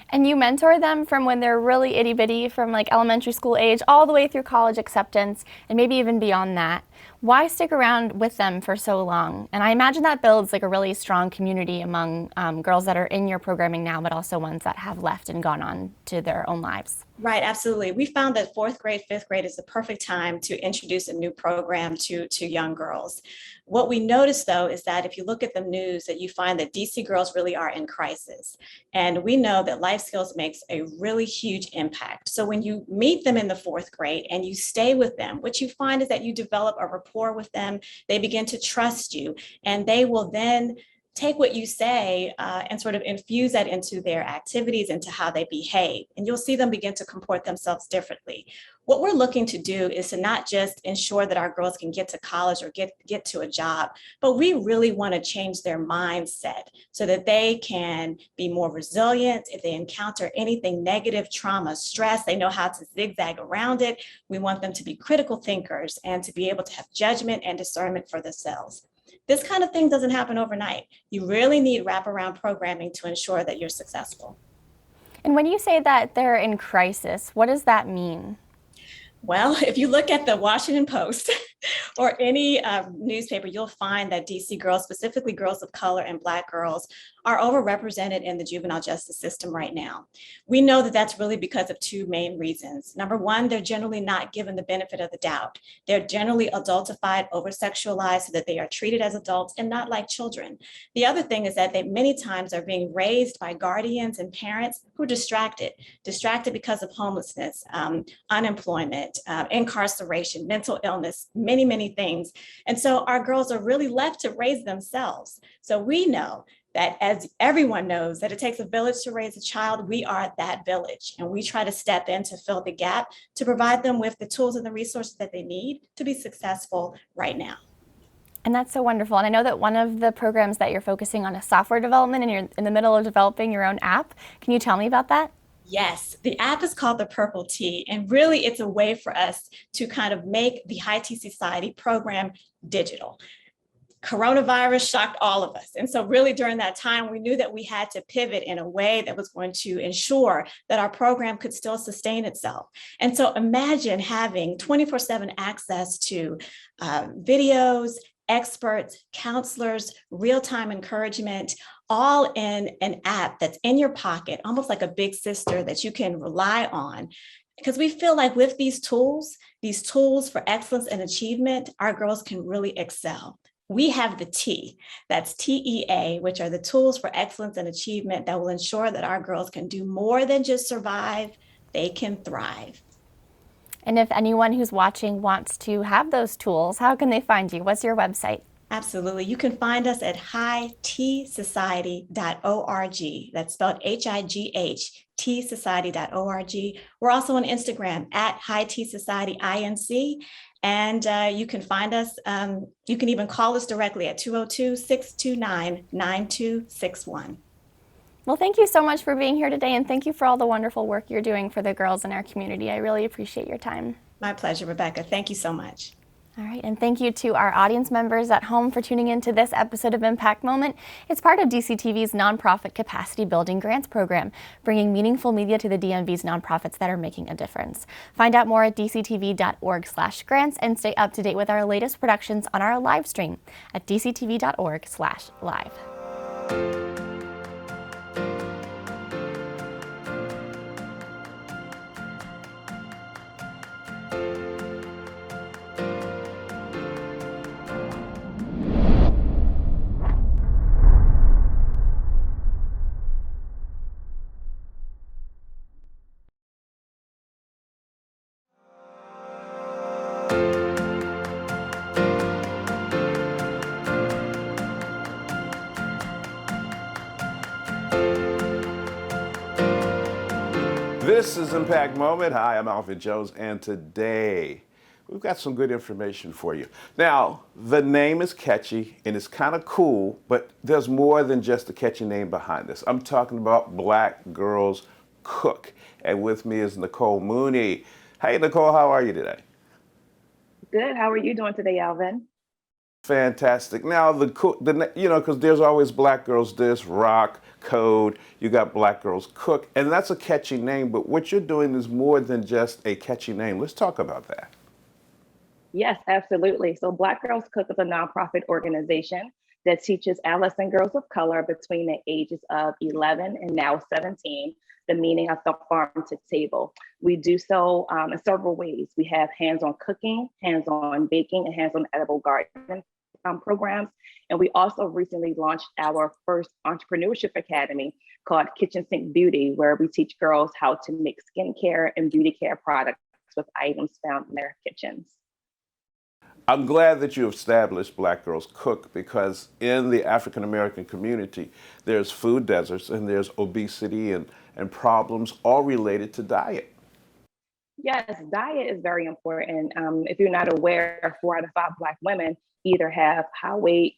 And you mentor them from when they're really itty bitty, from like elementary school age, all the way through college acceptance, and maybe even beyond that. Why stick around with them for so long? And I imagine that builds like a really strong community among girls that are in your programming now, but also ones that have left and gone on to their own lives. Right, absolutely. We found that 4th grade, 5th grade is the perfect time to introduce a new program to young girls. What we noticed, though, is that if you look at the news, that you find that DC girls really are in crisis. And we know that life skills makes a really huge impact. So when you meet them in the 4th grade and you stay with them, what you find is that you develop a rapport with them. They begin to trust you, and they will then take what you say and sort of infuse that into their activities, into how they behave. And you'll see them begin to comport themselves differently. What we're looking to do is to not just ensure that our girls can get to college or get to a job, but we really want to change their mindset so that they can be more resilient. If they encounter anything negative, trauma, stress, they know how to zigzag around it. We want them to be critical thinkers and to be able to have judgment and discernment for themselves. This kind of thing doesn't happen overnight. You really need wraparound programming to ensure that you're successful. And when you say that they're in crisis, what does that mean? Well, if you look at the Washington Post or any newspaper, you'll find that DC girls, specifically girls of color and Black girls, are overrepresented in the juvenile justice system right now. We know that that's really because of 2 main reasons. Number one, they're generally not given the benefit of the doubt. They're generally adultified, over-sexualized, so that they are treated as adults and not like children. The other thing is that they many times are being raised by guardians and parents who are distracted because of homelessness, unemployment, incarceration, mental illness, many things. And so our girls are really left to raise themselves. So we know that, as everyone knows, that it takes a village to raise a child. We are that village, and we try to step in to fill the gap, to provide them with the tools and the resources that they need to be successful right now. And that's so wonderful. And I know that one of the programs that you're focusing on is software development, and you're in the middle of developing your own app. Can you tell me about that? Yes, the app is called the Purple Tea, and really it's a way for us to kind of make the High Tea Society program digital. Coronavirus shocked all of us. And so really during that time, we knew that we had to pivot in a way that was going to ensure that our program could still sustain itself. And so imagine having 24/7 access to videos, experts, counselors, real-time encouragement, all in an app that's in your pocket, almost like a big sister that you can rely on. Because we feel like with these tools for excellence and achievement, our girls can really excel. We have the T, that's TEA, which are the tools for excellence and achievement that will ensure that our girls can do more than just survive, they can thrive. And if anyone who's watching wants to have those tools, how can they find you? What's your website? Absolutely. You can find us at hightsociety.org. That's spelled HIGH, tsociety.org. We're also on Instagram at hightsocietyinc. And you can find us, you can even call us directly at 202-629-9261. Well, thank you so much for being here today, and thank you for all the wonderful work you're doing for the girls in our community. I really appreciate your time. My pleasure, Rebecca. Thank you so much. All right, and thank you to our audience members at home for tuning in to this episode of Impact Moment. It's part of DCTV's nonprofit capacity building grants program, bringing meaningful media to the DMV's nonprofits that are making a difference. Find out more at dctv.org/grants and stay up to date with our latest productions on our live stream at dctv.org/live. This is Impact Moment. Hi, I'm Alfred Jones, and today we've got some good information for you. Now, the name is catchy and it's kind of cool, but there's more than just a catchy name behind this. I'm talking about Black Girls Cook, and with me is Nicole Mooney. Hey, Nicole, how are you today? Good. How are you doing today, Alvin? Fantastic. Now, because there's always Black Girls This, Rock, Code, you got Black Girls Cook, and that's a catchy name, but what you're doing is more than just a catchy name. Let's talk about that. Yes, absolutely. So Black Girls Cook is a nonprofit organization that teaches adolescent girls of color between the ages of 11 and now 17 the meaning of the farm to table. We do so in several ways. We have hands-on cooking, hands-on baking, and hands-on edible garden programs. And we also recently launched our first entrepreneurship academy called Kitchen Sink Beauty, where we teach girls how to make skincare and beauty care products with items found in their kitchens. I'm glad that you established Black Girls Cook, because in the African American community, there's food deserts and there's obesity and problems all related to diet. Yes, diet is very important. If you're not aware, 4 out of 5 Black women either have high weight,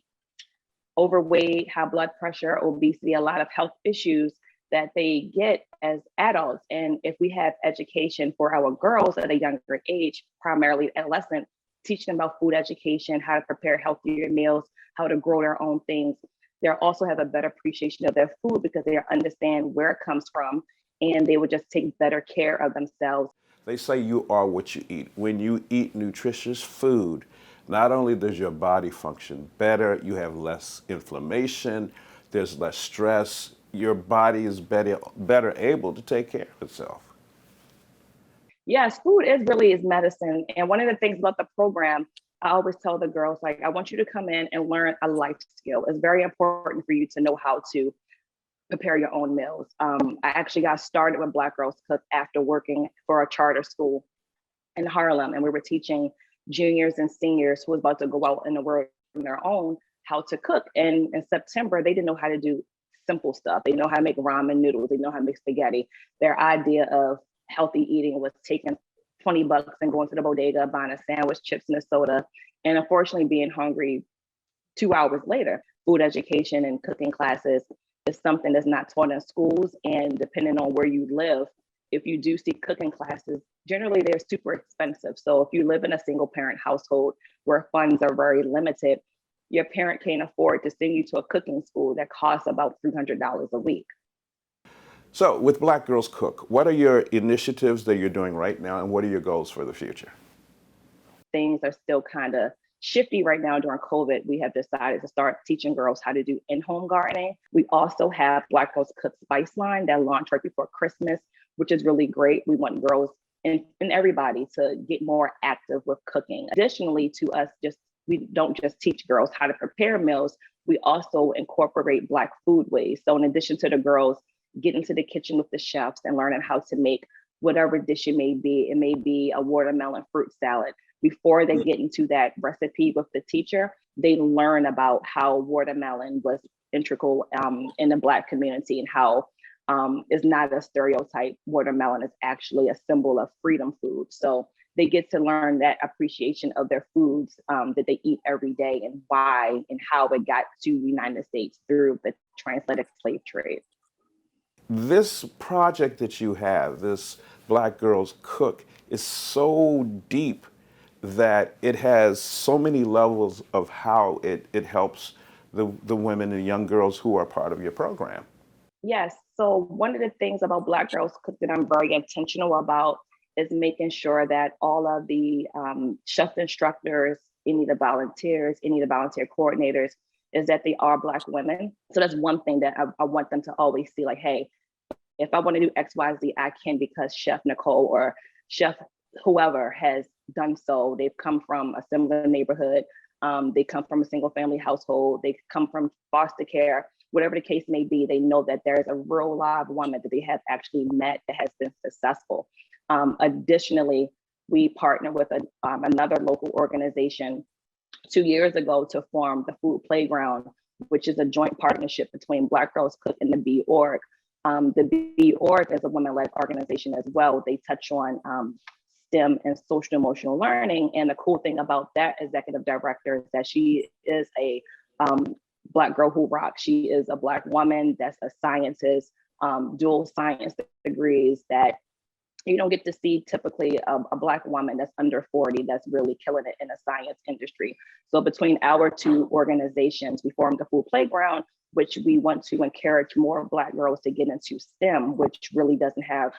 overweight, high blood pressure, obesity, a lot of health issues that they get as adults. And if we have education for our girls at a younger age, primarily adolescent, teaching them about food education, how to prepare healthier meals, how to grow their own things, they also have a better appreciation of their food because they understand where it comes from, and they would just take better care of themselves. They say you are what you eat. When you eat nutritious food, not only does your body function better, you have less inflammation, there's less stress, your body is better able to take care of itself. Yes, food is medicine. And one of the things about the program, I always tell the girls, like, I want you to come in and learn a life skill. It's very important for you to know how to prepare your own meals. I actually got started with Black Girls Cook after working for a charter school in Harlem, and we were teaching juniors and seniors who was about to go out in the world on their own how to cook. And in September, they didn't know how to do simple stuff. They know how to make ramen noodles. They know how to make spaghetti. Their idea of healthy eating was taking $20 and going to the bodega, buying a sandwich, chips, and a soda. And unfortunately, being hungry 2 hours later. Food education and cooking classes is something that's not taught in schools. And depending on where you live, if you do see cooking classes, generally they're super expensive. So if you live in a single parent household where funds are very limited, your parent can't afford to send you to a cooking school that costs about $300 a week. So with Black Girls Cook, what are your initiatives that you're doing right now, and what are your goals for the future? Things are still kind of shifty right now during COVID. We have decided to start teaching girls how to do in-home gardening. We also have Black Girls Cook Spice line that launched right before Christmas, which is really great. We want girls and everybody to get more active with cooking. Additionally to us, we don't just teach girls how to prepare meals, we also incorporate Black foodways. So in addition to the girls getting to the kitchen with the chefs and learning how to make whatever dish it may be a watermelon fruit salad. Before they get into that recipe with the teacher, they learn about how watermelon was integral in the Black community and how is not a stereotype. Watermelon is actually a symbol of freedom food. So they get to learn that appreciation of their foods that they eat every day and why and how it got to the United States through the transatlantic slave trade. This project that you have, this Black Girls Cook, is so deep that it has so many levels of how it helps the women and young girls who are part of your program. Yes, so one of the things about Black Girls Cook that I'm very intentional about is making sure that all of the chef instructors, any of the volunteers, any of the volunteer coordinators, is that they are Black women. So that's one thing that I want them to always see, like, hey, if I want to do X, Y, Z, I can because Chef Nicole or Chef whoever has done so. They've come from a similar neighborhood. They come from a single family household. They come from foster care, whatever the case may be. They know that there's a real live woman that they have actually met that has been successful. Additionally, we partner with another local organization 2 years ago to form the Food Playground, which is a joint partnership between Black Girls Cook and the B Org. The B Org is a women-led organization as well. They touch on STEM and social emotional learning. And the cool thing about that executive director is that she is a Black girl who rocks. She is a Black woman that's a scientist, dual science degrees that you don't get to see typically a Black woman that's under 40 that's really killing it in the science industry. So between our two organizations, we formed the Food Playground, which we want to encourage more Black girls to get into STEM, which really doesn't have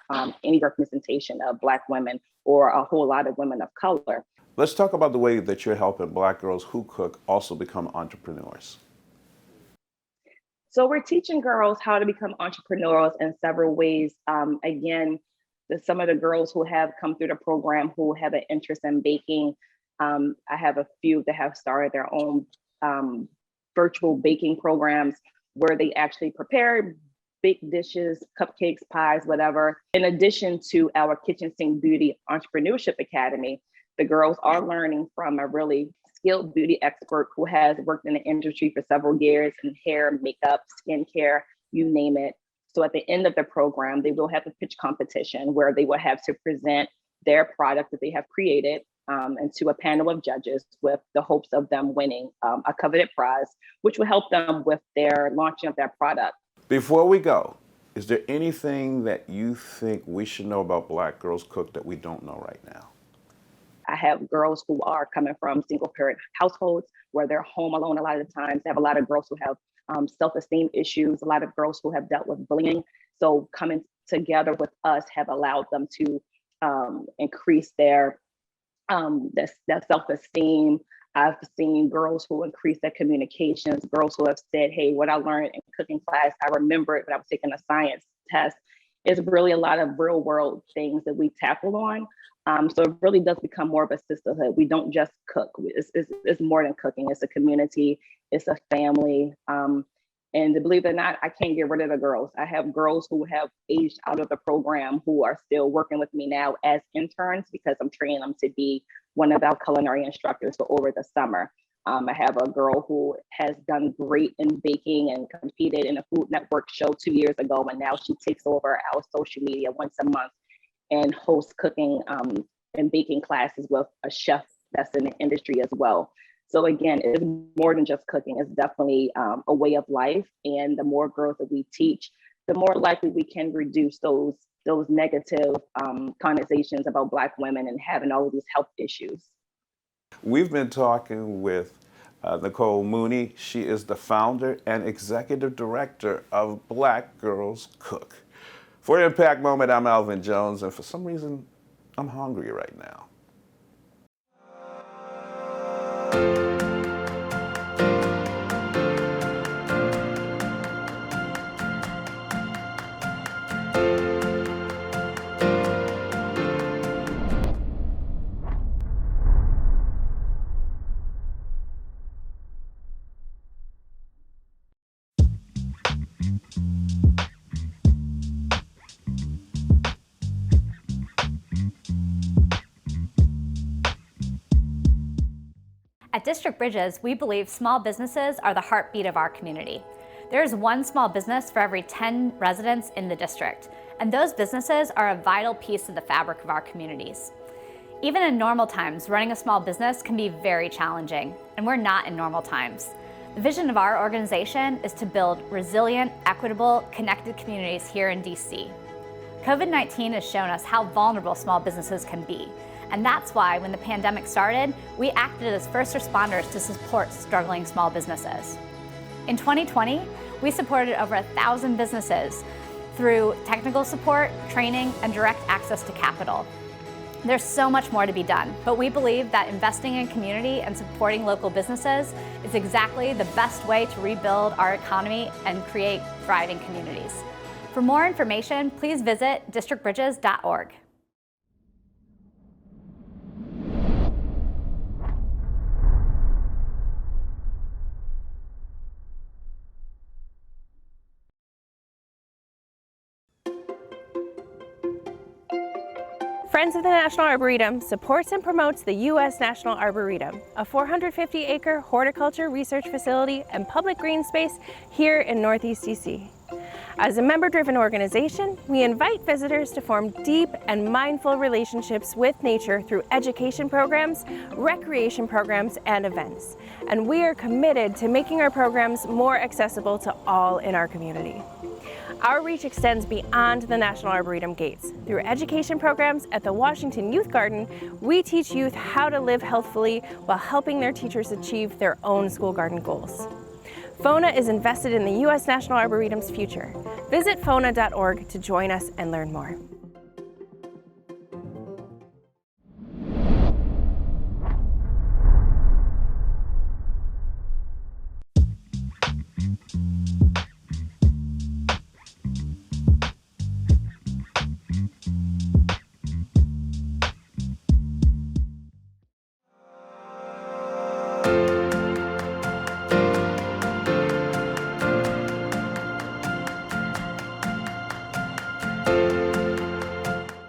any representation of Black women or a whole lot of women of color. Let's talk about the way that you're helping Black girls who cook also become entrepreneurs. So we're teaching girls how to become entrepreneurs in several ways. Again, some of the girls who have come through the program who have an interest in baking, I have a few that have started their own virtual baking programs where they actually prepare baked dishes, cupcakes, pies, whatever. In addition to our Kitchen Sink Beauty Entrepreneurship Academy, the girls are learning from a really skilled beauty expert who has worked in the industry for several years in hair, makeup, skincare, you name it. So at the end of the program, they will have a pitch competition where they will have to present their product that they have created and to a panel of judges with the hopes of them winning a coveted prize, which will help them with their launching of their product. Before we go, is there anything that you think we should know about Black Girls Cook that we don't know right now? I have girls who are coming from single parent households where they're home alone a lot of the times. I have a lot of girls who have self-esteem issues, a lot of girls who have dealt with bullying. So coming together with us have allowed them to increase their self-esteem. I've seen girls who increase their communications, girls who have said, hey, what I learned in cooking class, I remember it when I was taking a science test. It's really a lot of real world things that we tackle on. So it really does become more of a sisterhood. We don't just cook. It's more than cooking. It's a community. It's a family. And believe it or not, I can't get rid of the girls. I have girls who have aged out of the program who are still working with me now as interns because I'm training them to be one of our culinary instructors for over the summer. I have a girl who has done great in baking and competed in a Food Network show 2 years ago, and now she takes over our social media once a month and hosts cooking and baking classes with a chef that's in the industry as well. So again, it's more than just cooking. It's definitely a way of life. And the more girls that we teach, the more likely we can reduce those negative connotations about Black women and having all of these health issues. We've been talking with Nicole Mooney. She is the founder and executive director of Black Girls Cook. For Impact Moment, I'm Alvin Jones, and for some reason, I'm hungry right now. At District Bridges, we believe small businesses are the heartbeat of our community. There is one small business for every 10 residents in the district, and those businesses are a vital piece of the fabric of our communities. Even in normal times, running a small business can be very challenging, and we're not in normal times. The vision of our organization is to build resilient, equitable, connected communities here in DC. COVID-19 has shown us how vulnerable small businesses can be, and that's why when the pandemic started, we acted as first responders to support struggling small businesses. In 2020, we supported over 1,000 businesses through technical support, training, and direct access to capital. There's so much more to be done, but we believe that investing in community and supporting local businesses is exactly the best way to rebuild our economy and create thriving communities. For more information, please visit districtbridges.org. Friends of the National Arboretum supports and promotes the U.S. National Arboretum, a 450-acre horticulture research facility and public green space here in Northeast DC. As a member-driven organization, we invite visitors to form deep and mindful relationships with nature through education programs, recreation programs, and events. And we are committed to making our programs more accessible to all in our community. Our reach extends beyond the National Arboretum gates. Through education programs at the Washington Youth Garden, we teach youth how to live healthfully while helping their teachers achieve their own school garden goals. FONA is invested in the U.S. National Arboretum's future. Visit FONA.org to join us and learn more.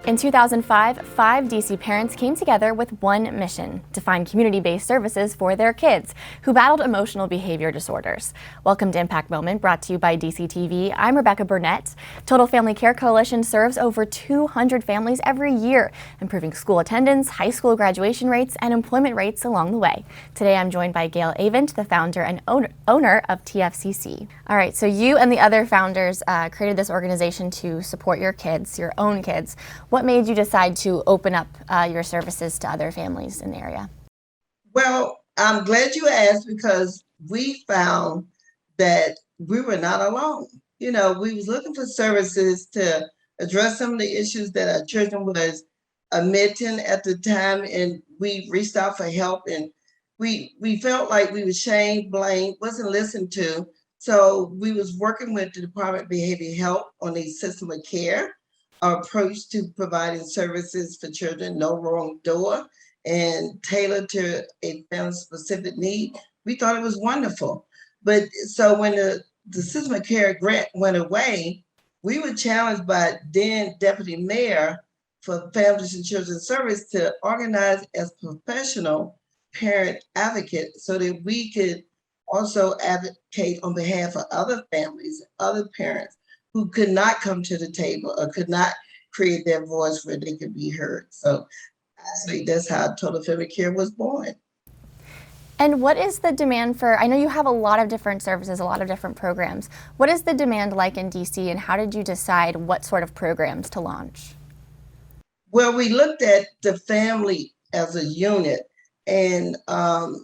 In 2005, 5 DC parents came together with one mission: to find community-based services for their kids who battled emotional behavior disorders. Welcome to Impact Moment, brought to you by Dctv. I'm Rebecca Burnett. Total Family Care Coalition serves over 200 families every year, improving school attendance, high school graduation rates, and employment rates along the way. Today I'm joined by Gail Avent, the founder and owner of TFCC. All right, so you and the other founders created this organization to support your kids, your own kids. What made you decide to open up your services to other families in the area? Well, I'm glad you asked, because we found that we were not alone. You know, we was looking for services to address some of the issues that our children was admitting at the time, and we reached out for help, and we felt like we were shamed, blamed, wasn't listened to. So we was working with the Department of Behavioral Health on a system of care, our approach to providing services for children, no wrong door, and tailored to a family-specific need. We thought it was wonderful. But so when the system of care grant went away, we were challenged by then Deputy Mayor for Families and Children's Service to organize as professional parent advocate so that we could also advocate on behalf of other families, other parents who could not come to the table or could not create their voice where they could be heard. So actually, that's how Total Family Care was born. And what is the demand for, I know you have a lot of different services, a lot of different programs. What is the demand like in DC, and how did you decide what sort of programs to launch? Well, we looked at the family as a unit, And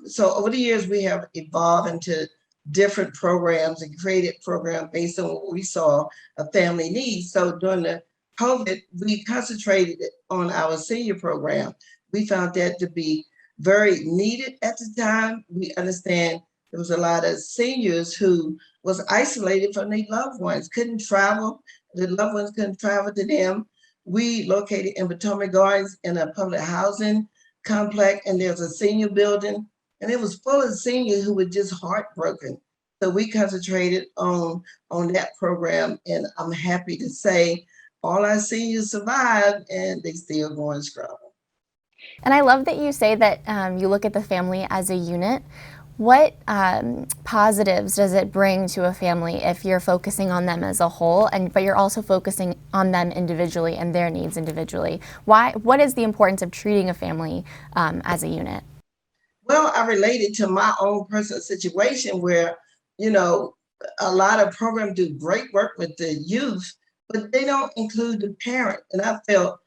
so over the years, we have evolved into different programs and created programs based on what we saw a family needs. So during the COVID, we concentrated on our senior program. We found that to be very needed at the time. We understand there was a lot of seniors who was isolated from their loved ones, couldn't travel. The loved ones couldn't travel to them. We located in Potomac Gardens in a public housing complex, and there's a senior building, and it was full of seniors who were just heartbroken. So we concentrated on that program, and I'm happy to say all our seniors survived, and they still going strong. And I love that you say that you look at the family as a unit. What positives does it bring to a family if you're focusing on them as a whole, but you're also focusing on them individually and their needs individually? What is the importance of treating a family as a unit? Well, I related to my own personal situation where, you know, a lot of programs do great work with the youth, but they don't include the parent, and I felt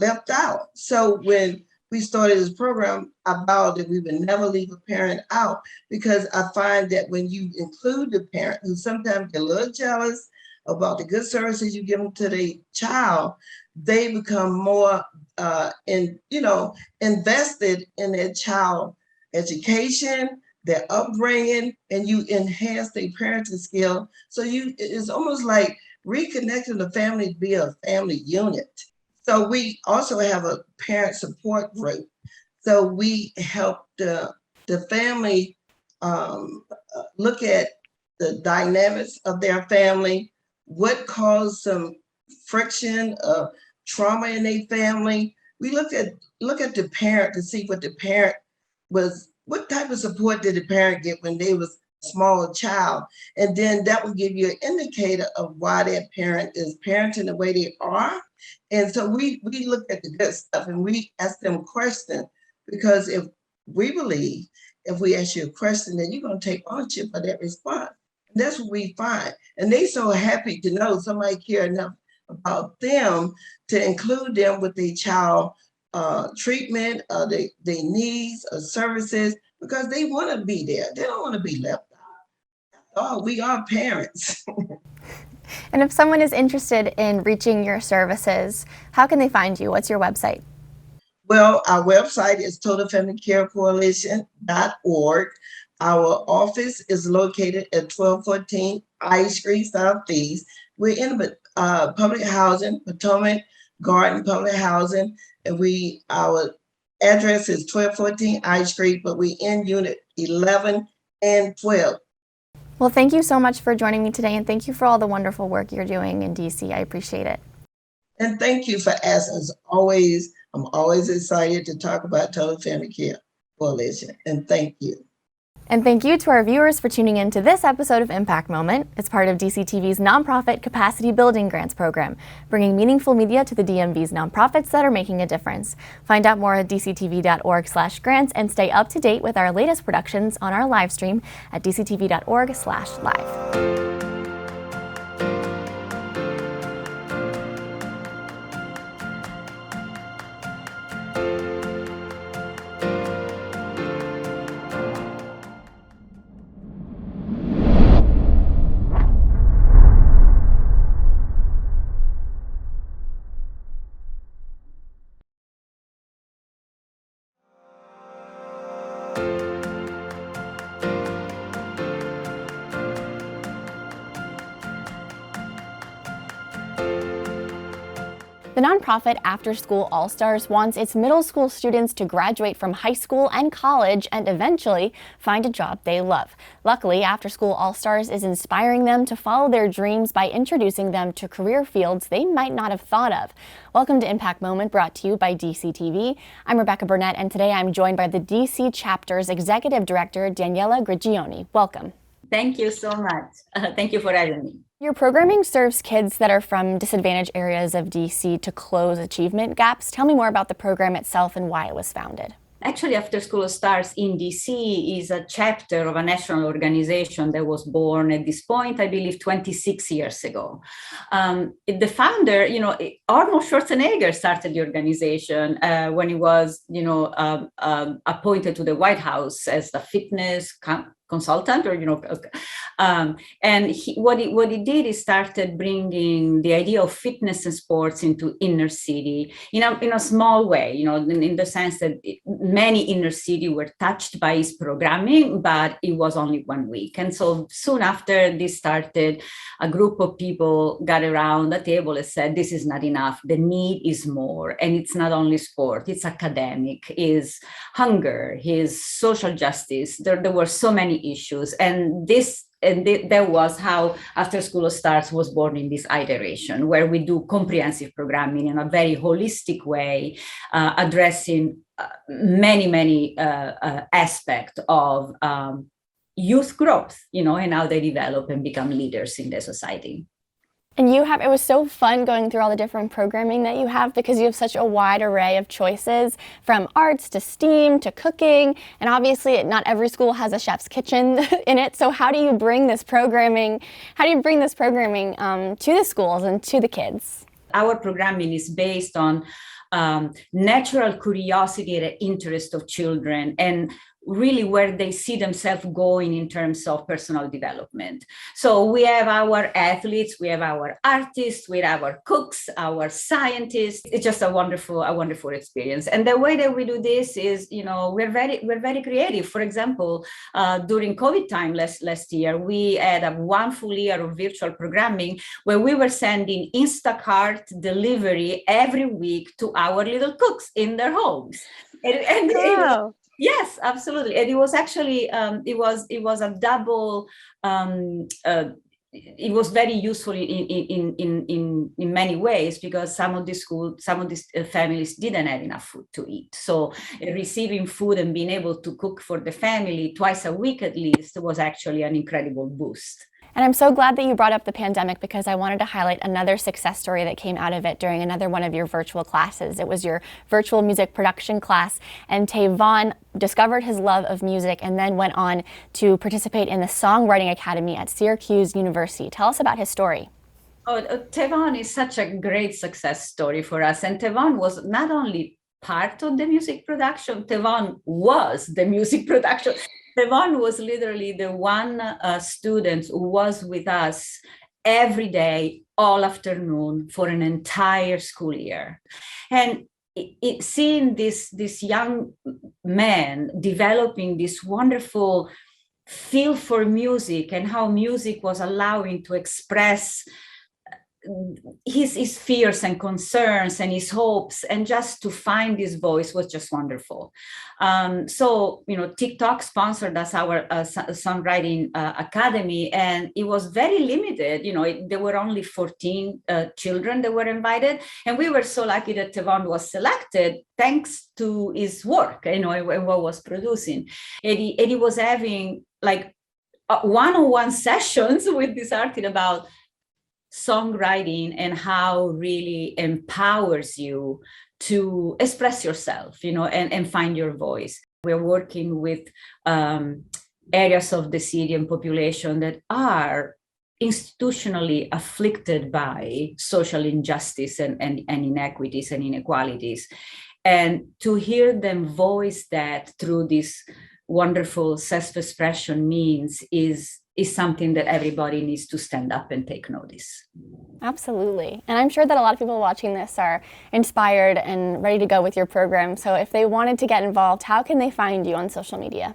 left out. So when we started this program, I vowed that we would never leave a parent out, because I find that when you include the parent, who sometimes get a little jealous about the good services you give them to their child, they become more invested in their child education, their upbringing, and you enhance their parenting skill. So it's almost like reconnecting the family to be a family unit. So we also have a parent support group. So we help the family look at the dynamics of their family, what caused some friction, trauma in their family. We look at the parent to see what the parent was, what type of support did the parent get when they was a small child, and then that will give you an indicator of why that parent is parenting the way they are. And so we look at the good stuff and we ask them questions, because if we believe if we ask you a question, then you're going to take ownership of that response. And that's what we find. And they so happy to know somebody care enough about them to include them with their child treatment, their needs or services, because they want to be there. They don't want to be left out. Oh, we are parents. And if someone is interested in reaching your services, how can they find you? What's your website? Well, our website is totalfamilycarecoalition.org. Our office is located at 1214 I Street Southeast. We're in public housing, Potomac Garden Public Housing, and our address is 1214 I Street, but we in unit 11 and 12. Well, thank you so much for joining me today, and thank you for all the wonderful work you're doing in DC. I appreciate it. And thank you for asking. As always, I'm always excited to talk about Total Family Care Coalition, and thank you. And thank you to our viewers for tuning in to this episode of Impact Moment. It's part of Dctv's nonprofit Capacity Building Grants program, bringing meaningful media to the DMV's nonprofits that are making a difference. Find out more at dctv.org/grants and stay up to date with our latest productions on our live stream at dctv.org/live. The nonprofit After School All-Stars wants its middle school students to graduate from high school and college and eventually find a job they love. Luckily, After School All-Stars is inspiring them to follow their dreams by introducing them to career fields they might not have thought of. Welcome to Impact Moment, brought to you by DCTV. I'm Rebecca Burnett, and today I'm joined by the DC Chapter's Executive Director, Daniela Grigioni. Welcome. Thank you so much. Thank you for having me. Your programming serves kids that are from disadvantaged areas of DC to close achievement gaps. Tell me more about the program itself and why it was founded. Actually, After School Stars in DC is a chapter of a national organization that was born at this point, I believe, 26 years ago. The founder, Arnold Schwarzenegger started the organization when he was, appointed to the White House as the fitness consultant, or and what he did is started bringing the idea of fitness and sports into inner city in a small way, in the sense that many inner city were touched by his programming, but it was only 1 week. And so soon after this started, a group of people got around the table and said, this is not enough, the need is more. And it's not only sport, it's academic, is hunger, is social justice. There were so many issues, and that was how After School Starts was born in this iteration, where we do comprehensive programming in a very holistic way, addressing many aspects of youth growth, and how they develop and become leaders in the society. And it was so fun going through all the different programming that you have, because you have such a wide array of choices, from arts to STEAM to cooking. And obviously not every school has a chef's kitchen in it. So how do you bring this programming to the schools and to the kids? Our programming is based on natural curiosity and interest of children, and really where they see themselves going in terms of personal development. So we have our athletes, we have our artists, we have our cooks, our scientists. It's just a wonderful experience. And the way that we do this is, we're very creative. For example, during COVID time last year, we had one full year of virtual programming where we were sending Instacart delivery every week to our little cooks in their homes. And Wow. Yes, absolutely. And it was actually, it was a double, it was very useful in many ways, because some of these families didn't have enough food to eat. So receiving food and being able to cook for the family twice a week at least was actually an incredible boost. And I'm so glad that you brought up the pandemic, because I wanted to highlight another success story that came out of it during another one of your virtual classes. It was your virtual music production class, and Tavon discovered his love of music and then went on to participate in the Songwriting Academy at Syracuse University. Tell us about his story. Tavon is such a great success story for us. And Tavon was not only part of the music production, Tavon was the music production. Tavon was literally the one student who was with us every day, all afternoon, for an entire school year. And seeing this young man developing this wonderful feel for music, and how music was allowing to express his fears and concerns and his hopes, and just to find his voice was just wonderful. So, TikTok sponsored us our songwriting academy, and it was very limited. There were only 14 children that were invited, and we were so lucky that Tavon was selected thanks to his work, and what was producing. And he was having like one-on-one sessions with this artist about songwriting and how really empowers you to express yourself, and find your voice. We're working with areas of the Syrian population that are institutionally afflicted by social injustice and inequities and inequalities. And to hear them voice that through this wonderful self-expression means is something that everybody needs to stand up and take notice. Absolutely. And I'm sure that a lot of people watching this are inspired and ready to go with your program. So if they wanted to get involved, how can they find you on social media?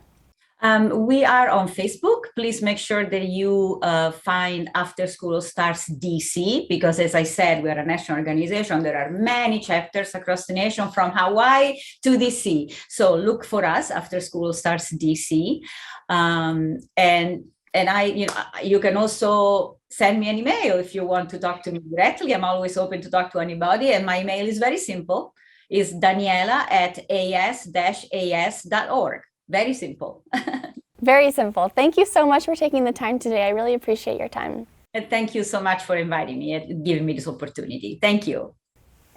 We are on Facebook. Please make sure that you find After School Stars DC, because as I said, we are a national organization. There are many chapters across the nation, from Hawaii to DC. So look for us, After School Stars DC. And you can also send me an email if you want to talk to me directly. I'm always open to talk to anybody. And my email is very simple. It's daniela@as-as.org. Very simple. Very simple. Thank you so much for taking the time today. I really appreciate your time. And thank you so much for inviting me and giving me this opportunity. Thank you.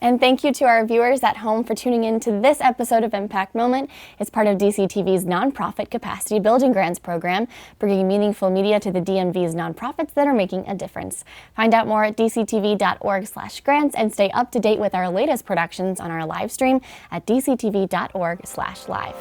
And thank you to our viewers at home for tuning in to this episode of Impact Moment. It's part of Dctv's nonprofit capacity building grants program, bringing meaningful media to the DMV's nonprofits that are making a difference. Find out more at dctv.org/grants and stay up to date with our latest productions on our live stream at dctv.org/live.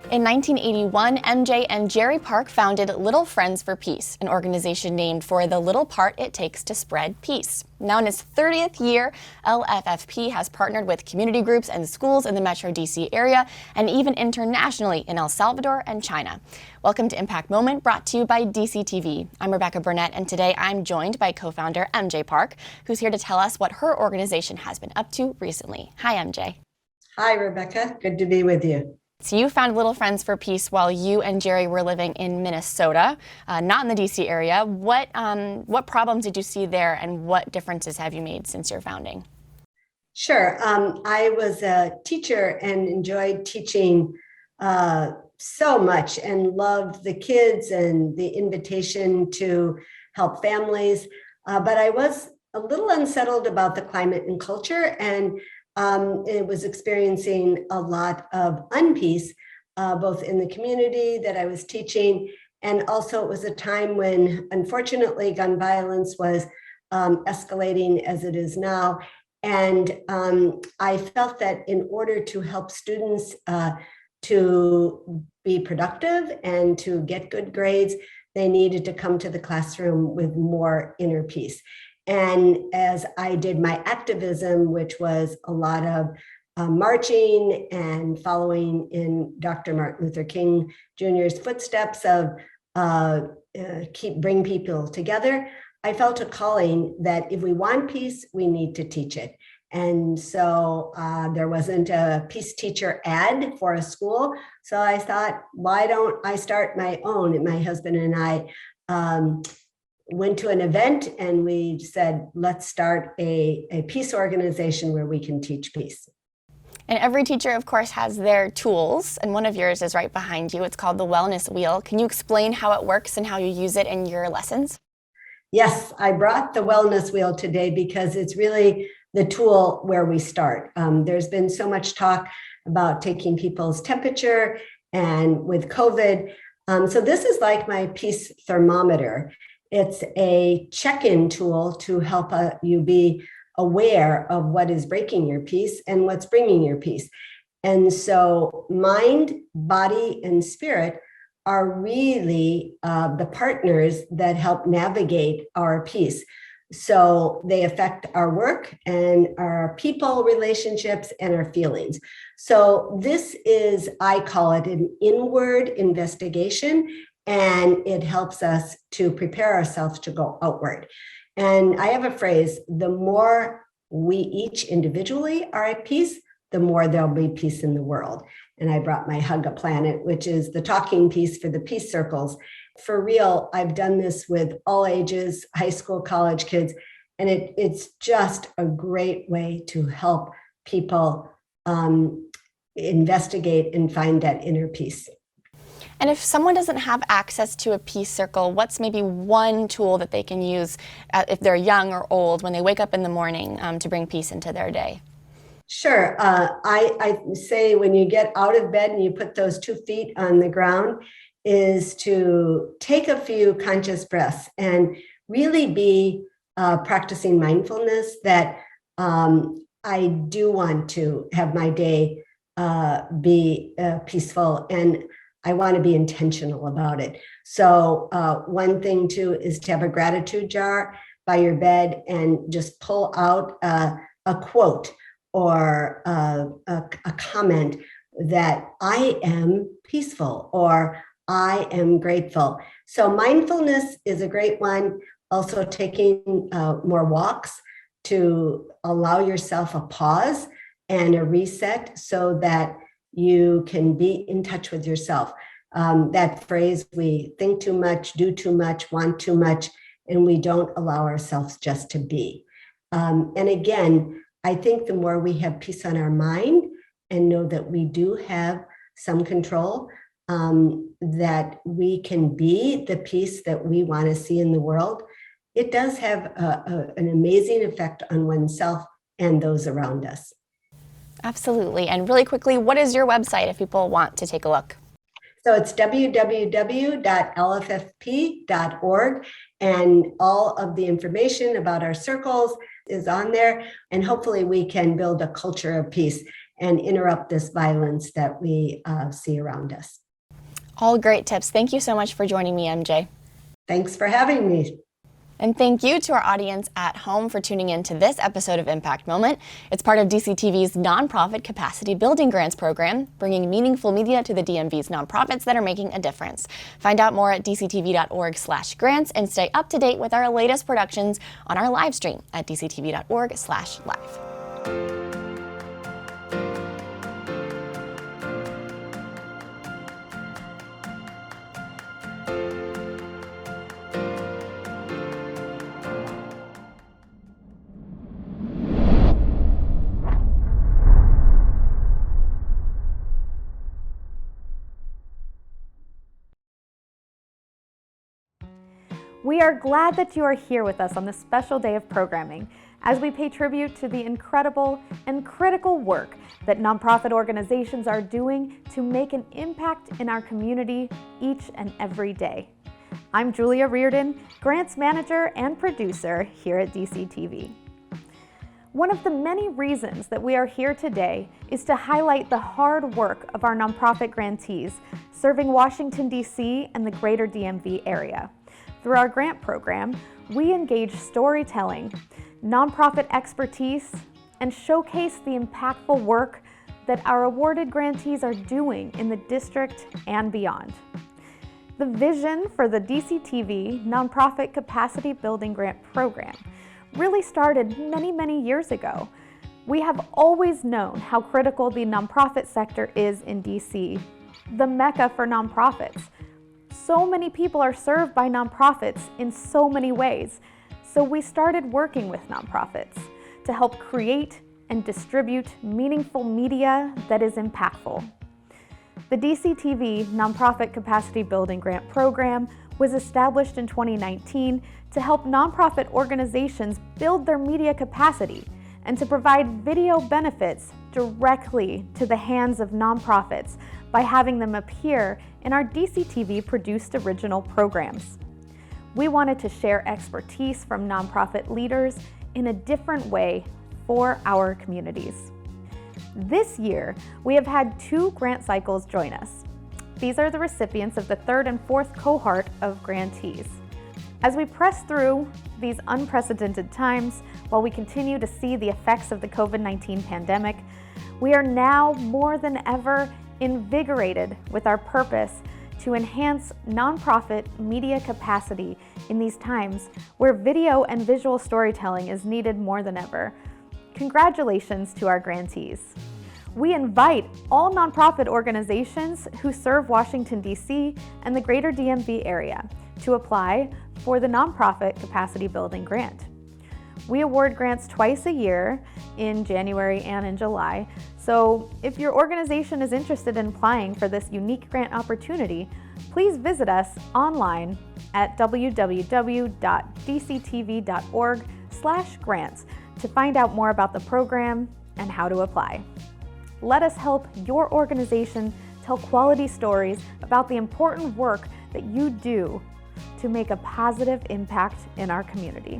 In 1981, MJ and Jerry Park founded Little Friends for Peace, an organization named for the little part it takes to spread peace. Now in its 30th year, LFFP has partnered with community groups and schools in the Metro DC area and even internationally in El Salvador and China. Welcome to Impact Moment, brought to you by Dctv. I'm Rebecca Burnett, and today I'm joined by co-founder MJ Park, who's here to tell us what her organization has been up to recently. Hi, MJ. Hi, Rebecca. Good to be with you. So you found Little Friends for Peace while you and Jerry were living in Minnesota, not in the DC area. What problems did you see there, and what differences have you made since your founding? Sure. I was a teacher and enjoyed teaching so much and loved the kids and the invitation to help families. But I was a little unsettled about the climate and culture, and it was experiencing a lot of unpeace, both in the community that I was teaching, and also it was a time when, unfortunately, gun violence was escalating as it is now. And I felt that in order to help students to be productive and to get good grades, they needed to come to the classroom with more inner peace. And as I did my activism, which was a lot of marching and following in Dr. Martin Luther King Jr.'s footsteps of bring people together, I felt a calling that if we want peace, we need to teach it. And so there wasn't a peace teacher ad for a school. So I thought, why don't I start my own? And my husband and I went to an event and we said, let's start a peace organization where we can teach peace. And every teacher, of course, has their tools, and one of yours is right behind you. It's called the Wellness Wheel. Can you explain how it works and how you use it in your lessons? Yes, I brought the Wellness Wheel today because it's really the tool where we start. There's been so much talk about taking people's temperature and with COVID. So this is like my peace thermometer. It's a check-in tool to help you be aware of what is breaking your peace and what's bringing your peace. And so mind, body, and spirit are really the partners that help navigate our peace. So they affect our work and our people relationships and our feelings. So this is, I call it an inward investigation, and it helps us to prepare ourselves to go outward. And I have a phrase, the more we each individually are at peace, the more there'll be peace in the world. And I brought my Hug a Planet, which is the talking piece for the peace circles. For real, I've done this with all ages, high school, college kids, and it's just a great way to help people investigate and find that inner peace. And if someone doesn't have access to a peace circle, what's maybe one tool that they can use if they're young or old when they wake up in the morning to bring peace into their day? Sure. I say when you get out of bed and you put those 2 feet on the ground is to take a few conscious breaths and really be practicing mindfulness that I do want to have my day be peaceful, and I want to be intentional about it. So one thing too is to have a gratitude jar by your bed and just pull out a quote or a comment that I am peaceful or I am grateful. So mindfulness is a great one. Also taking more walks to allow yourself a pause and a reset so that you can be in touch with yourself. That phrase, we think too much, do too much, want too much, and we don't allow ourselves just to be. And again, I think the more we have peace on our mind and know that we do have some control, that we can be the peace that we want to see in the world, it does have an amazing effect on oneself and those around us. Absolutely. And really quickly, what is your website if people want to take a look? So it's www.lffp.org, and all of the information about our circles is on there. And hopefully we can build a culture of peace and interrupt this violence that we see around us. All great tips. Thank you so much for joining me, MJ. Thanks for having me. And thank you to our audience at home for tuning in to this episode of Impact Moment. It's part of DCTV's nonprofit capacity building grants program, bringing meaningful media to the DMV's nonprofits that are making a difference. Find out more at dctv.org/grants and stay up to date with our latest productions on our live stream at dctv.org/live. We are glad that you are here with us on this special day of programming as we pay tribute to the incredible and critical work that nonprofit organizations are doing to make an impact in our community each and every day. I'm Julia Reardon, Grants Manager and Producer here at DCTV. One of the many reasons that we are here today is to highlight the hard work of our nonprofit grantees serving Washington, D.C. and the greater DMV area. Through our grant program, we engage storytelling, nonprofit expertise, and showcase the impactful work that our awarded grantees are doing in the district and beyond. The vision for the DCTV Nonprofit Capacity Building Grant Program really started many, many years ago. We have always known how critical the nonprofit sector is in DC, the mecca for nonprofits. So many people are served by nonprofits in so many ways, so we started working with nonprofits to help create and distribute meaningful media that is impactful. The DCTV Nonprofit Capacity Building Grant Program was established in 2019 to help nonprofit organizations build their media capacity and to provide video benefits directly to the hands of nonprofits by having them appear in our DCTV produced original programs. We wanted to share expertise from nonprofit leaders in a different way for our communities. This year, we have had 2 grant cycles join us. These are the recipients of the 3rd and 4th cohort of grantees. As we press through these unprecedented times, while we continue to see the effects of the COVID-19 pandemic, we are now more than ever invigorated with our purpose to enhance nonprofit media capacity in these times where video and visual storytelling is needed more than ever. Congratulations to our grantees. We invite all nonprofit organizations who serve Washington, D.C. and the greater DMV area to apply for the Nonprofit Capacity Building Grant. We award grants twice a year in January and in July. So if your organization is interested in applying for this unique grant opportunity, please visit us online at www.dctv.org/grants to find out more about the program and how to apply. Let us help your organization tell quality stories about the important work that you do to make a positive impact in our community.